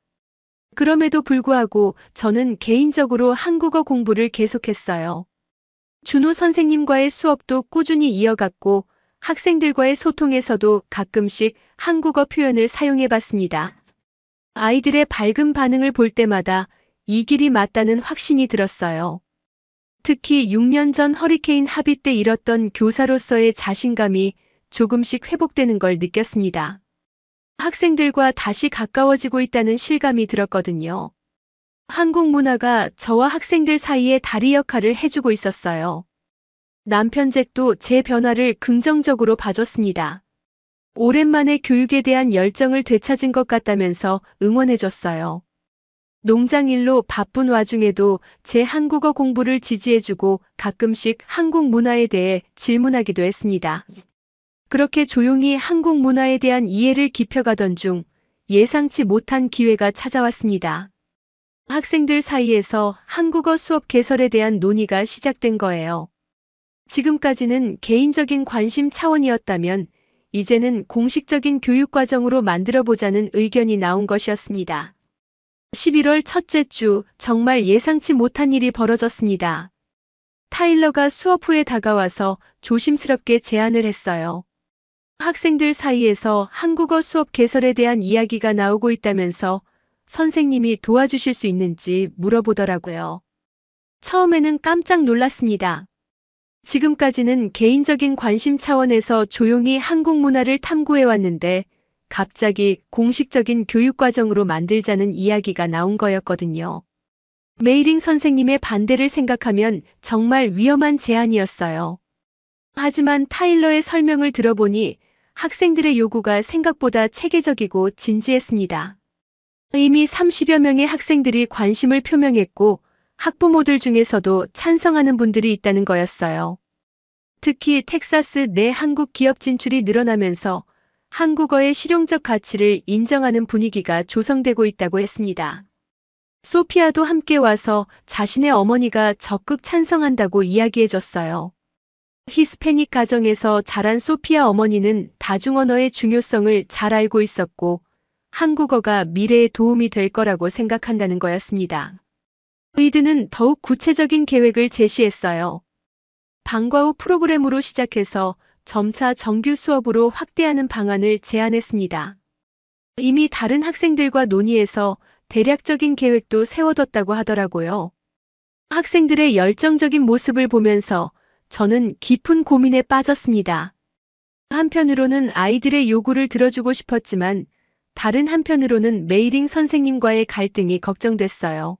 그럼에도 불구하고 저는 개인적으로 한국어 공부를 계속했어요. 준호 선생님과의 수업도 꾸준히 이어갔고 학생들과의 소통에서도 가끔씩 한국어 표현을 사용해 봤습니다. 아이들의 밝은 반응을 볼 때마다 이 길이 맞다는 확신이 들었어요. 특히 6년 전 허리케인 하비 때 잃었던 교사로서의 자신감이 조금씩 회복되는 걸 느꼈습니다. 학생들과 다시 가까워지고 있다는 실감이 들었거든요. 한국 문화가 저와 학생들 사이에 다리 역할을 해주고 있었어요. 남편 잭도 제 변화를 긍정적으로 봐줬습니다. 오랜만에 교육에 대한 열정을 되찾은 것 같다면서 응원해줬어요. 농장 일로 바쁜 와중에도 제 한국어 공부를 지지해주고 가끔씩 한국 문화에 대해 질문하기도 했습니다. 그렇게 조용히 한국 문화에 대한 이해를 깊혀가던 중 예상치 못한 기회가 찾아왔습니다. 학생들 사이에서 한국어 수업 개설에 대한 논의가 시작된 거예요. 지금까지는 개인적인 관심 차원이었다면 이제는 공식적인 교육과정으로 만들어보자는 의견이 나온 것이었습니다. 11월 첫째 주 정말 예상치 못한 일이 벌어졌습니다. 타일러가 수업 후에 다가와서 조심스럽게 제안을 했어요. 학생들 사이에서 한국어 수업 개설에 대한 이야기가 나오고 있다면서 선생님이 도와주실 수 있는지 물어보더라고요. 처음에는 깜짝 놀랐습니다. 지금까지는 개인적인 관심 차원에서 조용히 한국 문화를 탐구해왔는데 갑자기 공식적인 교육과정으로 만들자는 이야기가 나온 거였거든요. 메이링 선생님의 반대를 생각하면 정말 위험한 제안이었어요. 하지만 타일러의 설명을 들어보니 학생들의 요구가 생각보다 체계적이고 진지했습니다. 이미 30여 명의 학생들이 관심을 표명했고 학부모들 중에서도 찬성하는 분들이 있다는 거였어요. 특히 텍사스 내 한국 기업 진출이 늘어나면서 한국어의 실용적 가치를 인정하는 분위기가 조성되고 있다고 했습니다. 소피아도 함께 와서 자신의 어머니가 적극 찬성한다고 이야기해줬어요. 히스패닉 가정에서 자란 소피아 어머니는 다중언어의 중요성을 잘 알고 있었고 한국어가 미래에 도움이 될 거라고 생각한다는 거였습니다. 의드는 더욱 구체적인 계획을 제시했어요. 방과 후 프로그램으로 시작해서 점차 정규 수업으로 확대하는 방안을 제안했습니다. 이미 다른 학생들과 논의해서 대략적인 계획도 세워뒀다고 하더라고요. 학생들의 열정적인 모습을 보면서 저는 깊은 고민에 빠졌습니다. 한편으로는 아이들의 요구를 들어주고 싶었지만 다른 한편으로는 메이링 선생님과의 갈등이 걱정됐어요.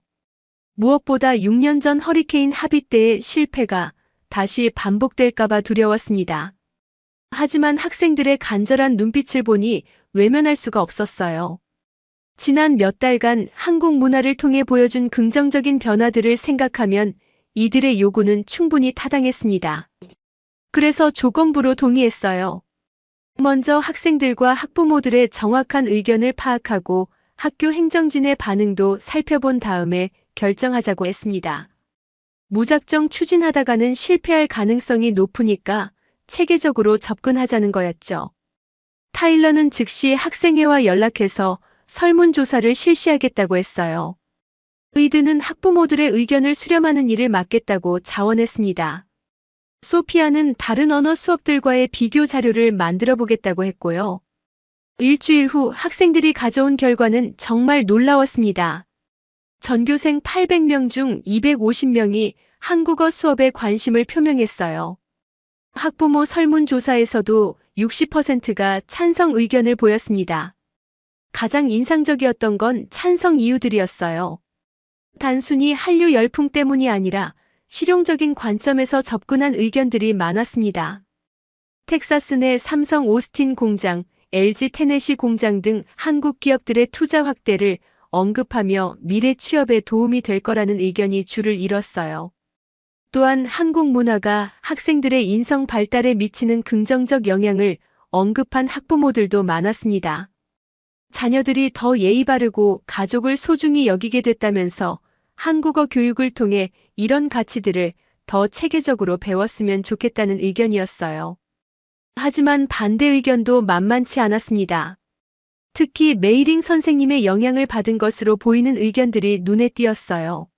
무엇보다 6년 전 허리케인 하비 때의 실패가 다시 반복될까봐 두려웠습니다. 하지만 학생들의 간절한 눈빛을 보니 외면할 수가 없었어요. 지난 몇 달간 한국 문화를 통해 보여준 긍정적인 변화들을 생각하면 이들의 요구는 충분히 타당했습니다. 그래서 조건부로 동의했어요. 먼저 학생들과 학부모들의 정확한 의견을 파악하고 학교 행정진의 반응도 살펴본 다음에 결정하자고 했습니다. 무작정 추진하다가는 실패할 가능성이 높으니까 체계적으로 접근하자는 거였죠. 타일러는 즉시 학생회와 연락해서 설문조사를 실시하겠다고 했어요. 의드는 학부모들의 의견을 수렴하는 일을 맡겠다고 자원했습니다. 소피아는 다른 언어 수업들과의 비교 자료를 만들어 보겠다고 했고요. 일주일 후 학생들이 가져온 결과는 정말 놀라웠습니다. 전교생 800명 중 250명이 한국어 수업에 관심을 표명했어요. 학부모 설문조사에서도 60%가 찬성 의견을 보였습니다. 가장 인상적이었던 건 찬성 이유들이었어요. 단순히 한류 열풍 때문이 아니라 실용적인 관점에서 접근한 의견들이 많았습니다. 텍사스 내 삼성 오스틴 공장, LG 테네시 공장 등 한국 기업들의 투자 확대를 언급하며 미래 취업에 도움이 될 거라는 의견이 줄을 이뤘어요. 또한 한국 문화가 학생들의 인성 발달에 미치는 긍정적 영향을 언급한 학부모들도 많았습니다. 자녀들이 더 예의 바르고 가족을 소중히 여기게 됐다면서 한국어 교육을 통해 이런 가치들을 더 체계적으로 배웠으면 좋겠다는 의견이었어요. 하지만 반대 의견도 만만치 않았습니다. 특히 메이링 선생님의 영향을 받은 것으로 보이는 의견들이 눈에 띄었어요.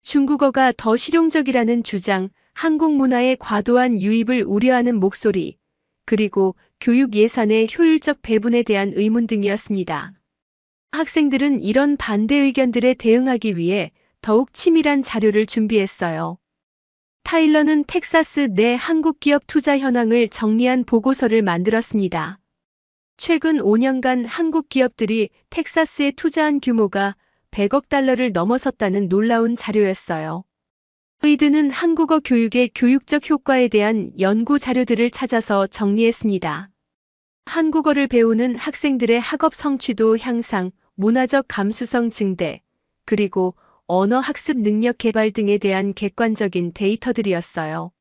중국어가 더 실용적이라는 주장, 한국 문화의 과도한 유입을 우려하는 목소리, 그리고 교육 예산의 효율적 배분에 대한 의문 등이었습니다. 학생들은 이런 반대 의견들에 대응하기 위해 더욱 치밀한 자료를 준비했어요. 타일러는 텍사스 내 한국 기업 투자 현황을 정리한 보고서를 만들었습니다. 최근 5년간 한국 기업들이 텍사스에 투자한 규모가 100억 달러를 넘어섰다는 놀라운 자료였어요. 의드는 한국어 교육의 교육적 효과에 대한 연구 자료들을 찾아서 정리했습니다. 한국어를 배우는 학생들의 학업 성취도 향상, 문화적 감수성 증대, 그리고 언어 학습 능력 개발 등에 대한 객관적인 데이터들이었어요.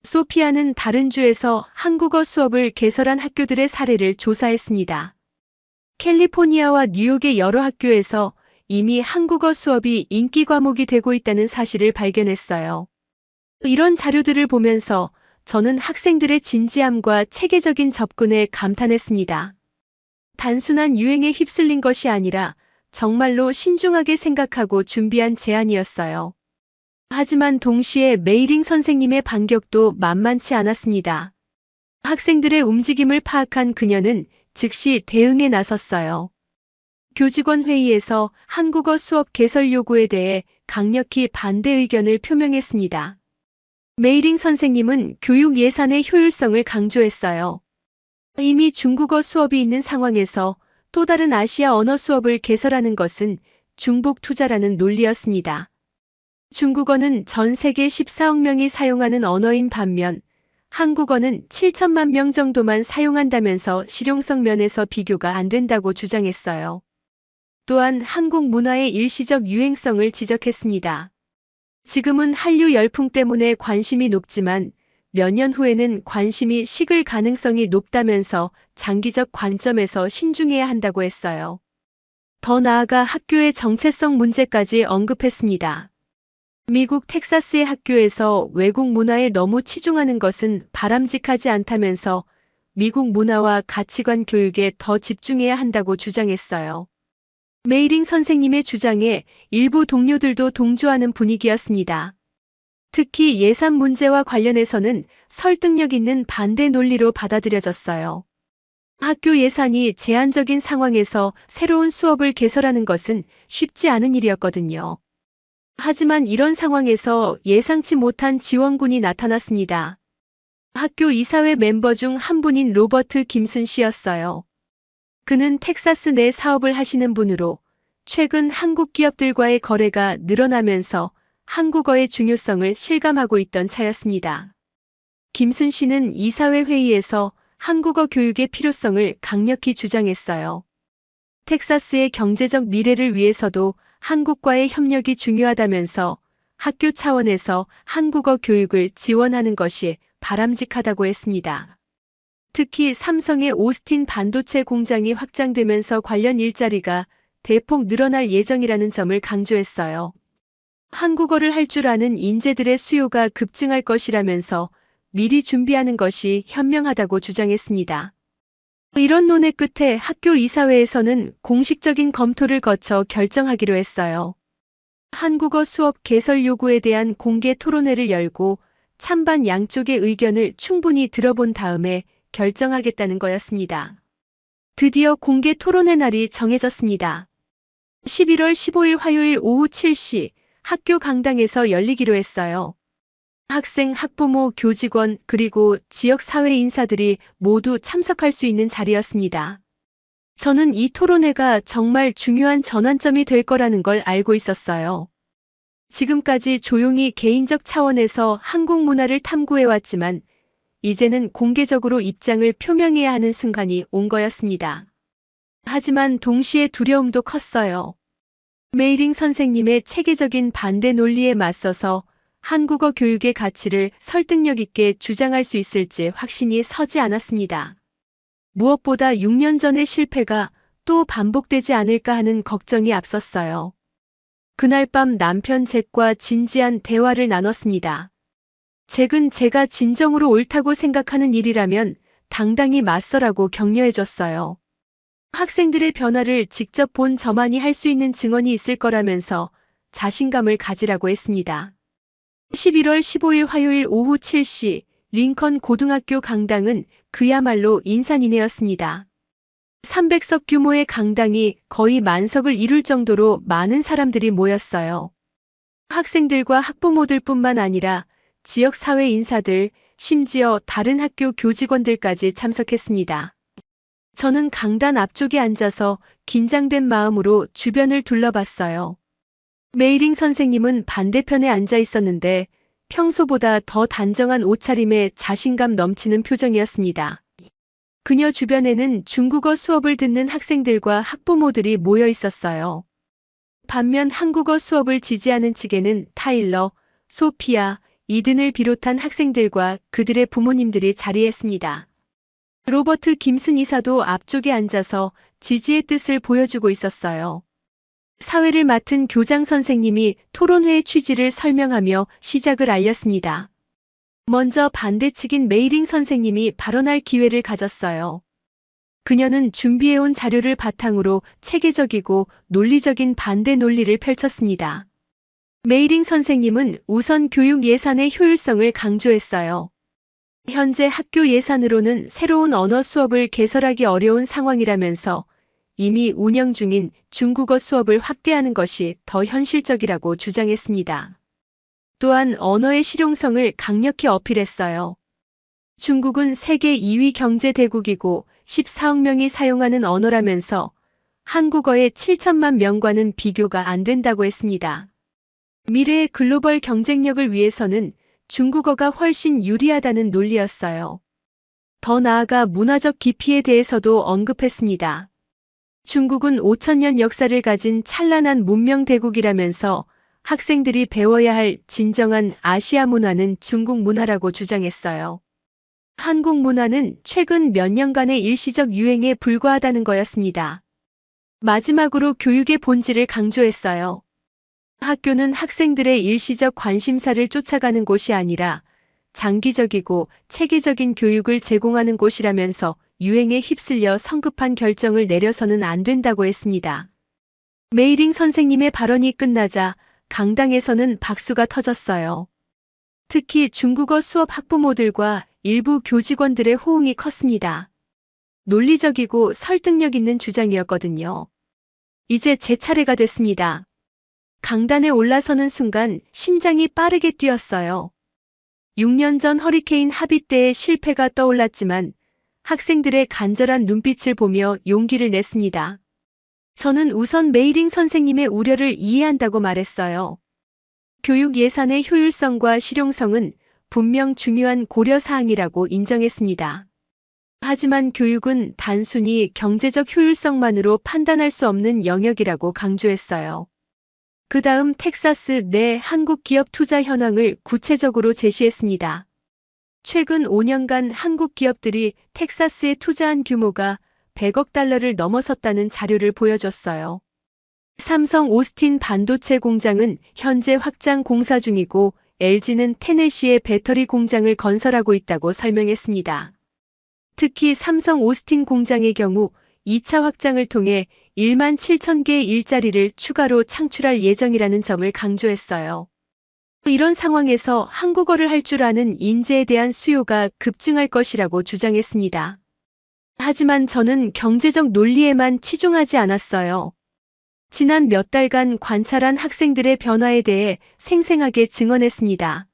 소피아는 다른 주에서 한국어 수업을 개설한 학교들의 사례를 조사했습니다. 캘리포니아와 뉴욕의 여러 학교에서 이미 한국어 수업이 인기 과목이 되고 있다는 사실을 발견했어요. 이런 자료들을 보면서 저는 학생들의 진지함과 체계적인 접근에 감탄했습니다. 단순한 유행에 휩쓸린 것이 아니라 정말로 신중하게 생각하고 준비한 제안이었어요. 하지만 동시에 메이링 선생님의 반격도 만만치 않았습니다. 학생들의 움직임을 파악한 그녀는 즉시 대응에 나섰어요. 교직원 회의에서 한국어 수업 개설 요구에 대해 강력히 반대 의견을 표명했습니다. 메이링 선생님은 교육 예산의 효율성을 강조했어요. 이미 중국어 수업이 있는 상황에서 또 다른 아시아 언어 수업을 개설하는 것은 중복 투자라는 논리였습니다. 중국어는 전 세계 14억 명이 사용하는 언어인 반면 한국어는 7천만 명 정도만 사용한다면서 실용성 면에서 비교가 안 된다고 주장했어요. 또한 한국 문화의 일시적 유행성을 지적했습니다. 지금은 한류 열풍 때문에 관심이 높지만 몇 년 후에는 관심이 식을 가능성이 높다면서 장기적 관점에서 신중해야 한다고 했어요. 더 나아가 학교의 정체성 문제까지 언급했습니다. 미국 텍사스의 학교에서 외국 문화에 너무 치중하는 것은 바람직하지 않다면서 미국 문화와 가치관 교육에 더 집중해야 한다고 주장했어요. 메이링 선생님의 주장에 일부 동료들도 동조하는 분위기였습니다. 특히 예산 문제와 관련해서는 설득력 있는 반대 논리로 받아들여졌어요. 학교 예산이 제한적인 상황에서 새로운 수업을 개설하는 것은 쉽지 않은 일이었거든요. 하지만 이런 상황에서 예상치 못한 지원군이 나타났습니다. 학교 이사회 멤버 중 한 분인 로버트 김슨 씨였어요. 그는 텍사스 내 사업을 하시는 분으로 최근 한국 기업들과의 거래가 늘어나면서 한국어의 중요성을 실감하고 있던 차였습니다. 김순 씨는 이사회 회의에서 한국어 교육의 필요성을 강력히 주장했어요. 텍사스의 경제적 미래를 위해서도 한국과의 협력이 중요하다면서 학교 차원에서 한국어 교육을 지원하는 것이 바람직하다고 했습니다. 특히 삼성의 오스틴 반도체 공장이 확장되면서 관련 일자리가 대폭 늘어날 예정이라는 점을 강조했어요. 한국어를 할 줄 아는 인재들의 수요가 급증할 것이라면서 미리 준비하는 것이 현명하다고 주장했습니다. 이런 논의 끝에 학교 이사회에서는 공식적인 검토를 거쳐 결정하기로 했어요. 한국어 수업 개설 요구에 대한 공개 토론회를 열고 찬반 양쪽의 의견을 충분히 들어본 다음에 결정하겠다는 거였습니다. 드디어 공개 토론회 날이 정해졌습니다. 11월 15일 화요일 오후 7시 학교 강당에서 열리기로 했어요. 학생, 학부모, 교직원, 그리고 지역 사회 인사들이 모두 참석할 수 있는 자리였습니다. 저는 이 토론회가 정말 중요한 전환점이 될 거라는 걸 알고 있었어요. 지금까지 조용히 개인적 차원에서 한국 문화를 탐구해왔지만 이제는 공개적으로 입장을 표명해야 하는 순간이 온 거였습니다. 하지만 동시에 두려움도 컸어요. 메이링 선생님의 체계적인 반대 논리에 맞서서 한국어 교육의 가치를 설득력 있게 주장할 수 있을지 확신이 서지 않았습니다. 무엇보다 6년 전의 실패가 또 반복되지 않을까 하는 걱정이 앞섰어요. 그날 밤 남편 잭과 진지한 대화를 나눴습니다. 잭은 제가 진정으로 옳다고 생각하는 일이라면 당당히 맞서라고 격려해줬어요. 학생들의 변화를 직접 본 저만이 할 수 있는 증언이 있을 거라면서 자신감을 가지라고 했습니다. 11월 15일 화요일 오후 7시 링컨 고등학교 강당은 그야말로 인산인해였습니다. 300석 규모의 강당이 거의 만석을 이룰 정도로 많은 사람들이 모였어요. 학생들과 학부모들뿐만 아니라 지역 사회 인사들, 심지어 다른 학교 교직원들까지 참석했습니다. 저는 강단 앞쪽에 앉아서 긴장된 마음으로 주변을 둘러봤어요. 메이링 선생님은 반대편에 앉아 있었는데 평소보다 더 단정한 옷차림에 자신감 넘치는 표정이었습니다. 그녀 주변에는 중국어 수업을 듣는 학생들과 학부모들이 모여 있었어요. 반면 한국어 수업을 지지하는 측에는 타일러, 소피아, 이든을 비롯한 학생들과 그들의 부모님들이 자리했습니다. 로버트 김슨 이사도 앞쪽에 앉아서 지지의 뜻을 보여주고 있었어요. 사회를 맡은 교장 선생님이 토론회의 취지를 설명하며 시작을 알렸습니다. 먼저 반대측인 메이링 선생님이 발언할 기회를 가졌어요. 그녀는 준비해온 자료를 바탕으로 체계적이고 논리적인 반대 논리를 펼쳤습니다. 메이링 선생님은 우선 교육 예산의 효율성을 강조했어요. 현재 학교 예산으로는 새로운 언어 수업을 개설하기 어려운 상황이라면서 이미 운영 중인 중국어 수업을 확대하는 것이 더 현실적이라고 주장했습니다. 또한 언어의 실용성을 강력히 어필했어요. 중국은 세계 2위 경제 대국이고 14억 명이 사용하는 언어라면서 한국어의 7천만 명과는 비교가 안 된다고 했습니다. 미래의 글로벌 경쟁력을 위해서는 중국어가 훨씬 유리하다는 논리였어요. 더 나아가 문화적 깊이에 대해서도 언급했습니다. 중국은 5천년 역사를 가진 찬란한 문명 대국이라면서 학생들이 배워야 할 진정한 아시아 문화는 중국 문화라고 주장했어요. 한국 문화는 최근 몇 년간의 일시적 유행에 불과하다는 거였습니다. 마지막으로 교육의 본질을 강조했어요. 학교는 학생들의 일시적 관심사를 쫓아가는 곳이 아니라 장기적이고 체계적인 교육을 제공하는 곳이라면서 유행에 휩쓸려 성급한 결정을 내려서는 안 된다고 했습니다. 메이링 선생님의 발언이 끝나자 강당에서는 박수가 터졌어요. 특히 중국어 수업 학부모들과 일부 교직원들의 호응이 컸습니다. 논리적이고 설득력 있는 주장이었거든요. 이제 제 차례가 됐습니다. 강단에 올라서는 순간 심장이 빠르게 뛰었어요. 6년 전 허리케인 하비 때의 실패가 떠올랐지만 학생들의 간절한 눈빛을 보며 용기를 냈습니다. 저는 우선 메이링 선생님의 우려를 이해한다고 말했어요. 교육 예산의 효율성과 실용성은 분명 중요한 고려사항이라고 인정했습니다. 하지만 교육은 단순히 경제적 효율성만으로 판단할 수 없는 영역이라고 강조했어요. 그 다음 텍사스 내 한국 기업 투자 현황을 구체적으로 제시했습니다. 최근 5년간 한국 기업들이 텍사스에 투자한 규모가 100억 달러를 넘어섰다는 자료를 보여줬어요. 삼성 오스틴 반도체 공장은 현재 확장 공사 중이고 LG는 테네시에 배터리 공장을 건설하고 있다고 설명했습니다. 특히 삼성 오스틴 공장의 경우 2차 확장을 통해 1만 7천 개의 일자리를 추가로 창출할 예정이라는 점을 강조했어요. 이런 상황에서 한국어를 할 줄 아는 인재에 대한 수요가 급증할 것이라고 주장했습니다. 하지만 저는 경제적 논리에만 치중하지 않았어요. 지난 몇 달간 관찰한 학생들의 변화에 대해 생생하게 증언했습니다.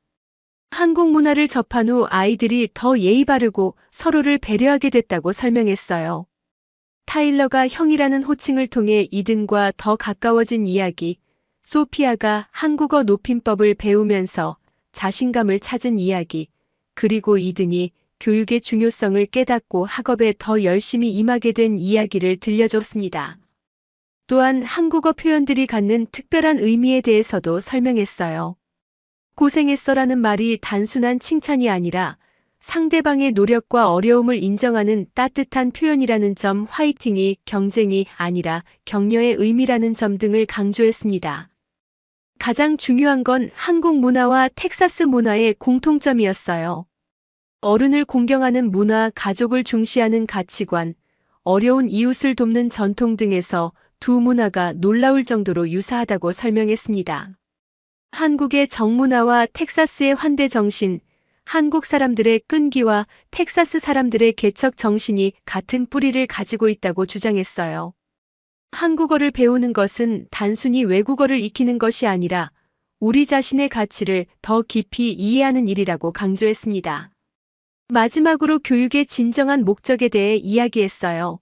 한국 문화를 접한 후 아이들이 더 예의 바르고 서로를 배려하게 됐다고 설명했어요. 타일러가 형이라는 호칭을 통해 이든과 더 가까워진 이야기, 소피아가 한국어 높임법을 배우면서 자신감을 찾은 이야기, 그리고 이든이 교육의 중요성을 깨닫고 학업에 더 열심히 임하게 된 이야기를 들려줬습니다. 또한 한국어 표현들이 갖는 특별한 의미에 대해서도 설명했어요. 고생했어라는 말이 단순한 칭찬이 아니라 상대방의 노력과 어려움을 인정하는 따뜻한 표현이라는 점, 화이팅이 경쟁이 아니라 격려의 의미라는 점 등을 강조했습니다. 가장 중요한 건 한국 문화와 텍사스 문화의 공통점이었어요. 어른을 공경하는 문화, 가족을 중시하는 가치관, 어려운 이웃을 돕는 전통 등에서 두 문화가 놀라울 정도로 유사하다고 설명했습니다. 한국의 정문화와 텍사스의 환대 정신, 한국 사람들의 끈기와 텍사스 사람들의 개척 정신이 같은 뿌리를 가지고 있다고 주장했어요. 한국어를 배우는 것은 단순히 외국어를 익히는 것이 아니라 우리 자신의 가치를 더 깊이 이해하는 일이라고 강조했습니다. 마지막으로 교육의 진정한 목적에 대해 이야기했어요.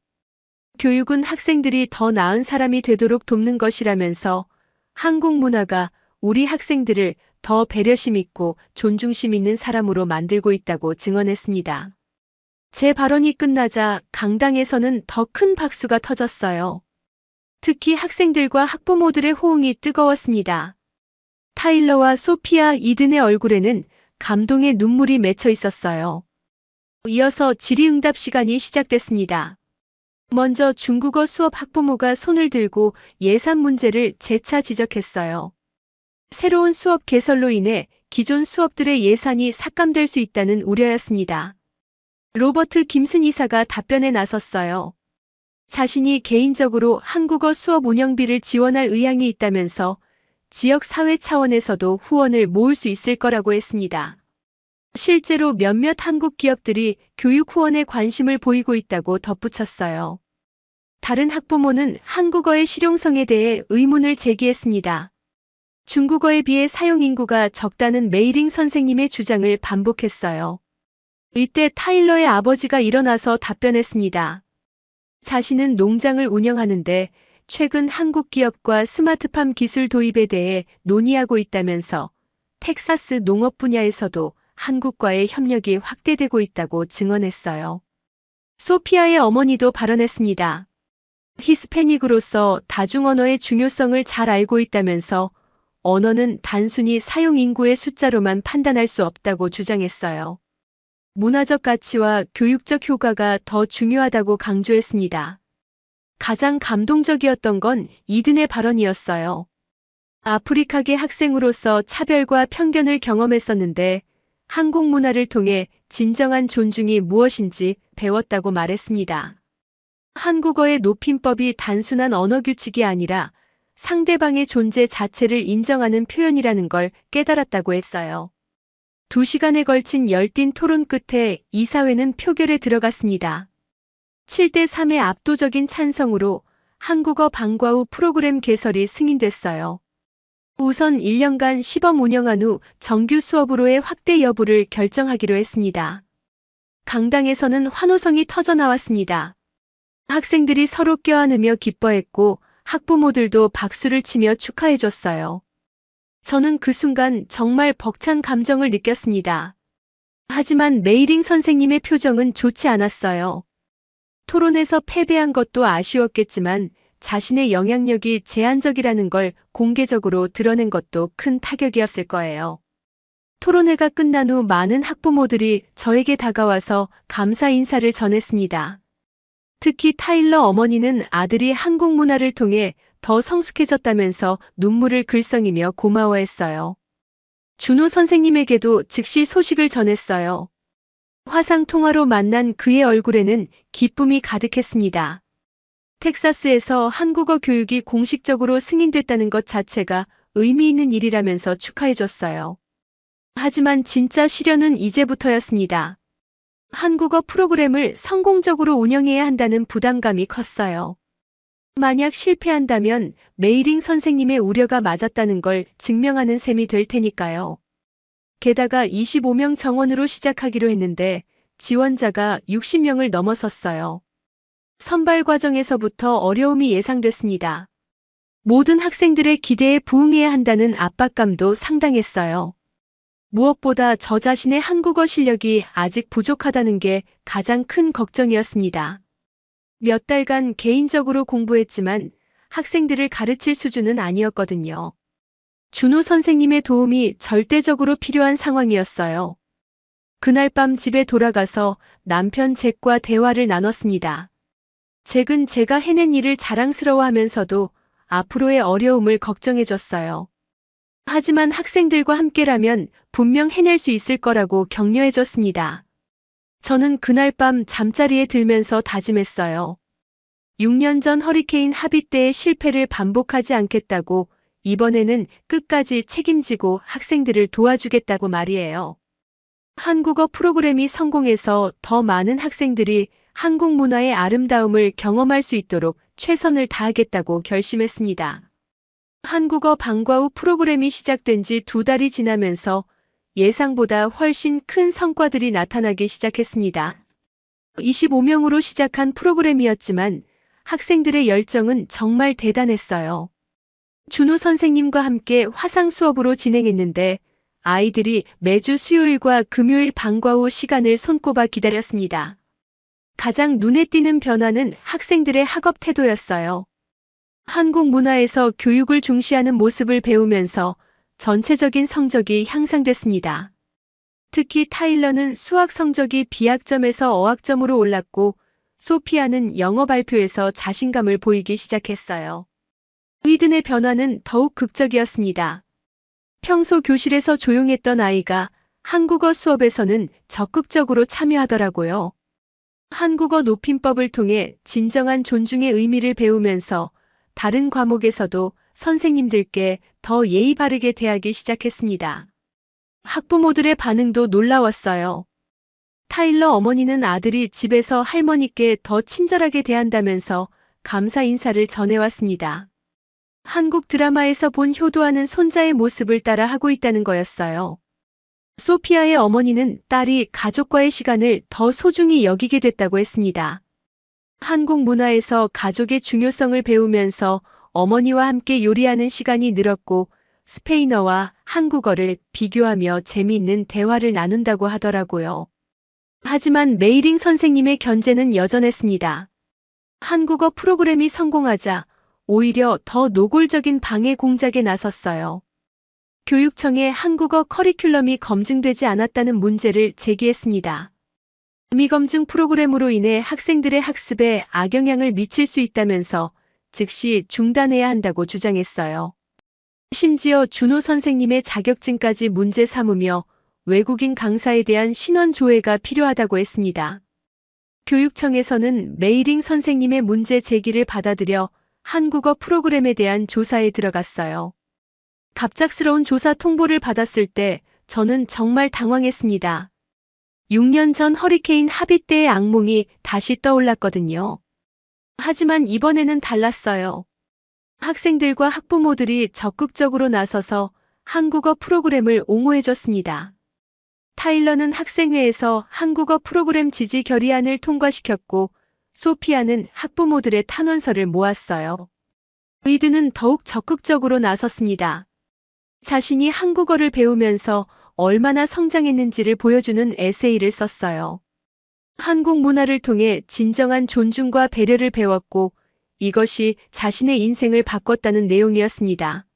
교육은 학생들이 더 나은 사람이 되도록 돕는 것이라면서 한국 문화가 우리 학생들을 더 배려심 있고 존중심 있는 사람으로 만들고 있다고 증언했습니다. 제 발언이 끝나자 강당에서는 더 큰 박수가 터졌어요. 특히 학생들과 학부모들의 호응이 뜨거웠습니다. 타일러와 소피아, 이든의 얼굴에는 감동의 눈물이 맺혀 있었어요. 이어서 질의응답 시간이 시작됐습니다. 먼저 중국어 수업 학부모가 손을 들고 예산 문제를 재차 지적했어요. 새로운 수업 개설로 인해 기존 수업들의 예산이 삭감될 수 있다는 우려였습니다. 로버트 김슨 이사가 답변에 나섰어요. 자신이 개인적으로 한국어 수업 운영비를 지원할 의향이 있다면서 지역 사회 차원에서도 후원을 모을 수 있을 거라고 했습니다. 실제로 몇몇 한국 기업들이 교육 후원에 관심을 보이고 있다고 덧붙였어요. 다른 학부모는 한국어의 실용성에 대해 의문을 제기했습니다. 중국어에 비해 사용 인구가 적다는 메이링 선생님의 주장을 반복했어요. 이때 타일러의 아버지가 일어나서 답변했습니다. 자신은 농장을 운영하는데 최근 한국 기업과 스마트팜 기술 도입에 대해 논의하고 있다면서 텍사스 농업 분야에서도 한국과의 협력이 확대되고 있다고 증언했어요. 소피아의 어머니도 발언했습니다. 히스패닉으로서 다중언어의 중요성을 잘 알고 있다면서 언어는 단순히 사용 인구의 숫자로만 판단할 수 없다고 주장했어요. 문화적 가치와 교육적 효과가 더 중요하다고 강조했습니다. 가장 감동적이었던 건 이든의 발언이었어요. 아프리카계 학생으로서 차별과 편견을 경험했었는데 한국 문화를 통해 진정한 존중이 무엇인지 배웠다고 말했습니다. 한국어의 높임법이 단순한 언어 규칙이 아니라 상대방의 존재 자체를 인정하는 표현이라는 걸 깨달았다고 했어요. 2시간에 걸친 열띤 토론 끝에 이사회는 표결에 들어갔습니다. 7대3의 압도적인 찬성으로 한국어 방과 후 프로그램 개설이 승인됐어요. 우선 1년간 시범 운영한 후 정규 수업으로의 확대 여부를 결정하기로 했습니다. 강당에서는 환호성이 터져나왔습니다. 학생들이 서로 껴안으며 기뻐했고 학부모들도 박수를 치며 축하해줬어요. 저는 그 순간 정말 벅찬 감정을 느꼈습니다. 하지만 메이링 선생님의 표정은 좋지 않았어요. 토론에서 패배한 것도 아쉬웠겠지만 자신의 영향력이 제한적이라는 걸 공개적으로 드러낸 것도 큰 타격이었을 거예요. 토론회가 끝난 후 많은 학부모들이 저에게 다가와서 감사 인사를 전했습니다. 특히 타일러 어머니는 아들이 한국 문화를 통해 더 성숙해졌다면서 눈물을 글썽이며 고마워했어요. 준호 선생님에게도 즉시 소식을 전했어요. 화상 통화로 만난 그의 얼굴에는 기쁨이 가득했습니다. 텍사스에서 한국어 교육이 공식적으로 승인됐다는 것 자체가 의미 있는 일이라면서 축하해줬어요. 하지만 진짜 시련은 이제부터였습니다. 한국어 프로그램을 성공적으로 운영해야 한다는 부담감이 컸어요. 만약 실패한다면 메이링 선생님의 우려가 맞았다는 걸 증명하는 셈이 될 테니까요. 게다가 25명 정원으로 시작하기로 했는데 지원자가 60명을 넘어섰어요. 선발 과정에서부터 어려움이 예상됐습니다. 모든 학생들의 기대에 부응해야 한다는 압박감도 상당했어요. 무엇보다 저 자신의 한국어 실력이 아직 부족하다는 게 가장 큰 걱정이었습니다. 몇 달간 개인적으로 공부했지만 학생들을 가르칠 수준은 아니었거든요. 준호 선생님의 도움이 절대적으로 필요한 상황이었어요. 그날 밤 집에 돌아가서 남편 잭과 대화를 나눴습니다. 잭은 제가 해낸 일을 자랑스러워하면서도 앞으로의 어려움을 걱정해줬어요. 하지만 학생들과 함께라면 분명 해낼 수 있을 거라고 격려해줬습니다. 저는 그날 밤 잠자리에 들면서 다짐했어요. 6년 전 허리케인 하비 때의 실패를 반복하지 않겠다고, 이번에는 끝까지 책임지고 학생들을 도와주겠다고 말이에요. 한국어 프로그램이 성공해서 더 많은 학생들이 한국 문화의 아름다움을 경험할 수 있도록 최선을 다하겠다고 결심했습니다. 한국어 방과 후 프로그램이 시작된 지 2달이 지나면서 예상보다 훨씬 큰 성과들이 나타나기 시작했습니다. 25명으로 시작한 프로그램이었지만 학생들의 열정은 정말 대단했어요. 준호 선생님과 함께 화상 수업으로 진행했는데 아이들이 매주 수요일과 금요일 방과 후 시간을 손꼽아 기다렸습니다. 가장 눈에 띄는 변화는 학생들의 학업 태도였어요. 한국 문화에서 교육을 중시하는 모습을 배우면서 전체적인 성적이 향상됐습니다. 특히 타일러는 수학 성적이 B학점에서 어학점으로 올랐고 소피아는 영어 발표에서 자신감을 보이기 시작했어요. 위든의 변화는 더욱 극적이었습니다. 평소 교실에서 조용했던 아이가 한국어 수업에서는 적극적으로 참여하더라고요. 한국어 높임법을 통해 진정한 존중의 의미를 배우면서 다른 과목에서도 선생님들께 더 예의 바르게 대하기 시작했습니다. 학부모들의 반응도 놀라웠어요. 타일러 어머니는 아들이 집에서 할머니께 더 친절하게 대한다면서 감사 인사를 전해왔습니다. 한국 드라마에서 본 효도하는 손자의 모습을 따라 하고 있다는 거였어요. 소피아의 어머니는 딸이 가족과의 시간을 더 소중히 여기게 됐다고 했습니다. 한국 문화에서 가족의 중요성을 배우면서 어머니와 함께 요리하는 시간이 늘었고 스페인어와 한국어를 비교하며 재미있는 대화를 나눈다고 하더라고요. 하지만 메이링 선생님의 견제는 여전했습니다. 한국어 프로그램이 성공하자 오히려 더 노골적인 방해 공작에 나섰어요. 교육청에 한국어 커리큘럼이 검증되지 않았다는 문제를 제기했습니다. 미검증 프로그램으로 인해 학생들의 학습에 악영향을 미칠 수 있다면서 즉시 중단해야 한다고 주장했어요. 심지어 준호 선생님의 자격증까지 문제 삼으며 외국인 강사에 대한 신원 조회가 필요하다고 했습니다. 교육청에서는 메이링 선생님의 문제 제기를 받아들여 한국어 프로그램에 대한 조사에 들어갔어요. 갑작스러운 조사 통보를 받았을 때 저는 정말 당황했습니다. 6년 전 허리케인 하비 때의 악몽이 다시 떠올랐거든요. 하지만 이번에는 달랐어요. 학생들과 학부모들이 적극적으로 나서서 한국어 프로그램을 옹호해줬습니다. 타일러는 학생회에서 한국어 프로그램 지지 결의안을 통과시켰고, 소피아는 학부모들의 탄원서를 모았어요. 위드는 더욱 적극적으로 나섰습니다. 자신이 한국어를 배우면서 얼마나 성장했는지를 보여주는 에세이를 썼어요. 한국 문화를 통해 진정한 존중과 배려를 배웠고, 이것이 자신의 인생을 바꿨다는 내용이었습니다.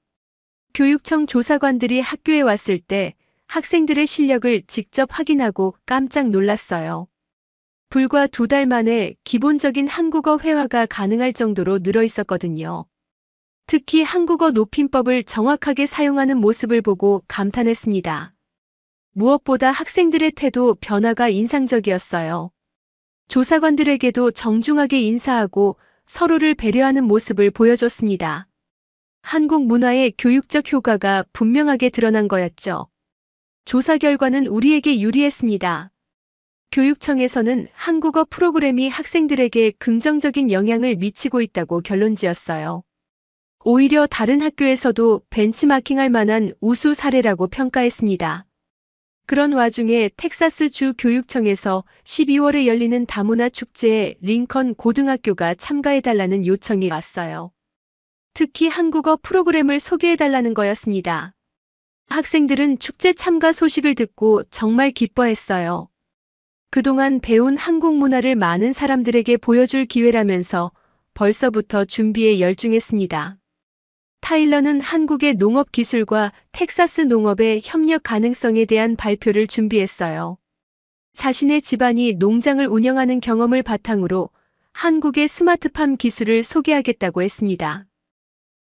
교육청 조사관들이 학교에 왔을 때 학생들의 실력을 직접 확인하고 깜짝 놀랐어요. 불과 2달 만에 기본적인 한국어 회화가 가능할 정도로 늘어 있었거든요. 특히 한국어 높임법을 정확하게 사용하는 모습을 보고 감탄했습니다. 무엇보다 학생들의 태도 변화가 인상적이었어요. 조사관들에게도 정중하게 인사하고 서로를 배려하는 모습을 보여줬습니다. 한국 문화의 교육적 효과가 분명하게 드러난 거였죠. 조사 결과는 우리에게 유리했습니다. 교육청에서는 한국어 프로그램이 학생들에게 긍정적인 영향을 미치고 있다고 결론지었어요. 오히려 다른 학교에서도 벤치마킹할 만한 우수 사례라고 평가했습니다. 그런 와중에 텍사스 주 교육청에서 12월에 열리는 다문화 축제에 링컨 고등학교가 참가해달라는 요청이 왔어요. 특히 한국어 프로그램을 소개해달라는 거였습니다. 학생들은 축제 참가 소식을 듣고 정말 기뻐했어요. 그동안 배운 한국 문화를 많은 사람들에게 보여줄 기회라면서 벌써부터 준비에 열중했습니다. 타일러는 한국의 농업 기술과 텍사스 농업의 협력 가능성에 대한 발표를 준비했어요. 자신의 집안이 농장을 운영하는 경험을 바탕으로 한국의 스마트팜 기술을 소개하겠다고 했습니다.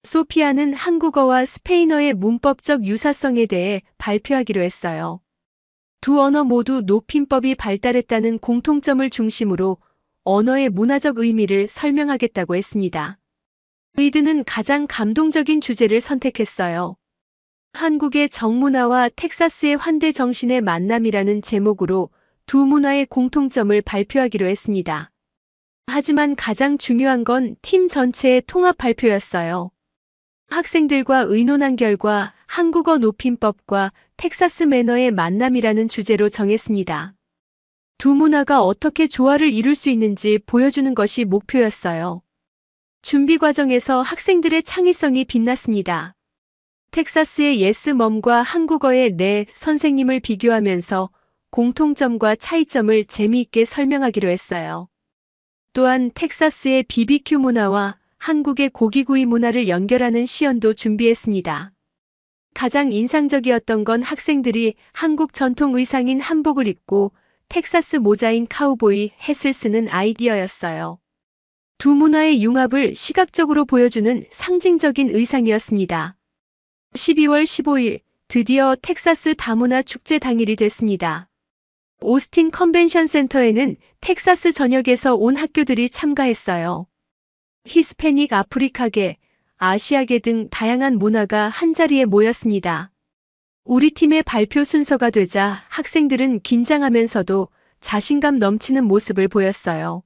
소피아는 한국어와 스페인어의 문법적 유사성에 대해 발표하기로 했어요. 두 언어 모두 높임법이 발달했다는 공통점을 중심으로 언어의 문화적 의미를 설명하겠다고 했습니다. 위드는 가장 감동적인 주제를 선택했어요. 한국의 정문화와 텍사스의 환대 정신의 만남이라는 제목으로 두 문화의 공통점을 발표하기로 했습니다. 하지만 가장 중요한 건 팀 전체의 통합 발표였어요. 학생들과 의논한 결과 한국어 높임법과 텍사스 매너의 만남이라는 주제로 정했습니다. 두 문화가 어떻게 조화를 이룰 수 있는지 보여주는 것이 목표였어요. 준비 과정에서 학생들의 창의성이 빛났습니다. 텍사스의 예스멈과 한국어의 네 선생님을 비교하면서 공통점과 차이점을 재미있게 설명하기로 했어요. 또한 텍사스의 BBQ 문화와 한국의 고기구이 문화를 연결하는 시연도 준비했습니다. 가장 인상적이었던 건 학생들이 한국 전통 의상인 한복을 입고 텍사스 모자인 카우보이 햇을 쓰는 아이디어였어요. 두 문화의 융합을 시각적으로 보여주는 상징적인 의상이었습니다. 12월 15일, 드디어 텍사스 다문화 축제 당일이 됐습니다. 오스틴 컨벤션 센터에는 텍사스 전역에서 온 학교들이 참가했어요. 히스패닉 아프리카계, 아시아계 등 다양한 문화가 한자리에 모였습니다. 우리 팀의 발표 순서가 되자 학생들은 긴장하면서도 자신감 넘치는 모습을 보였어요.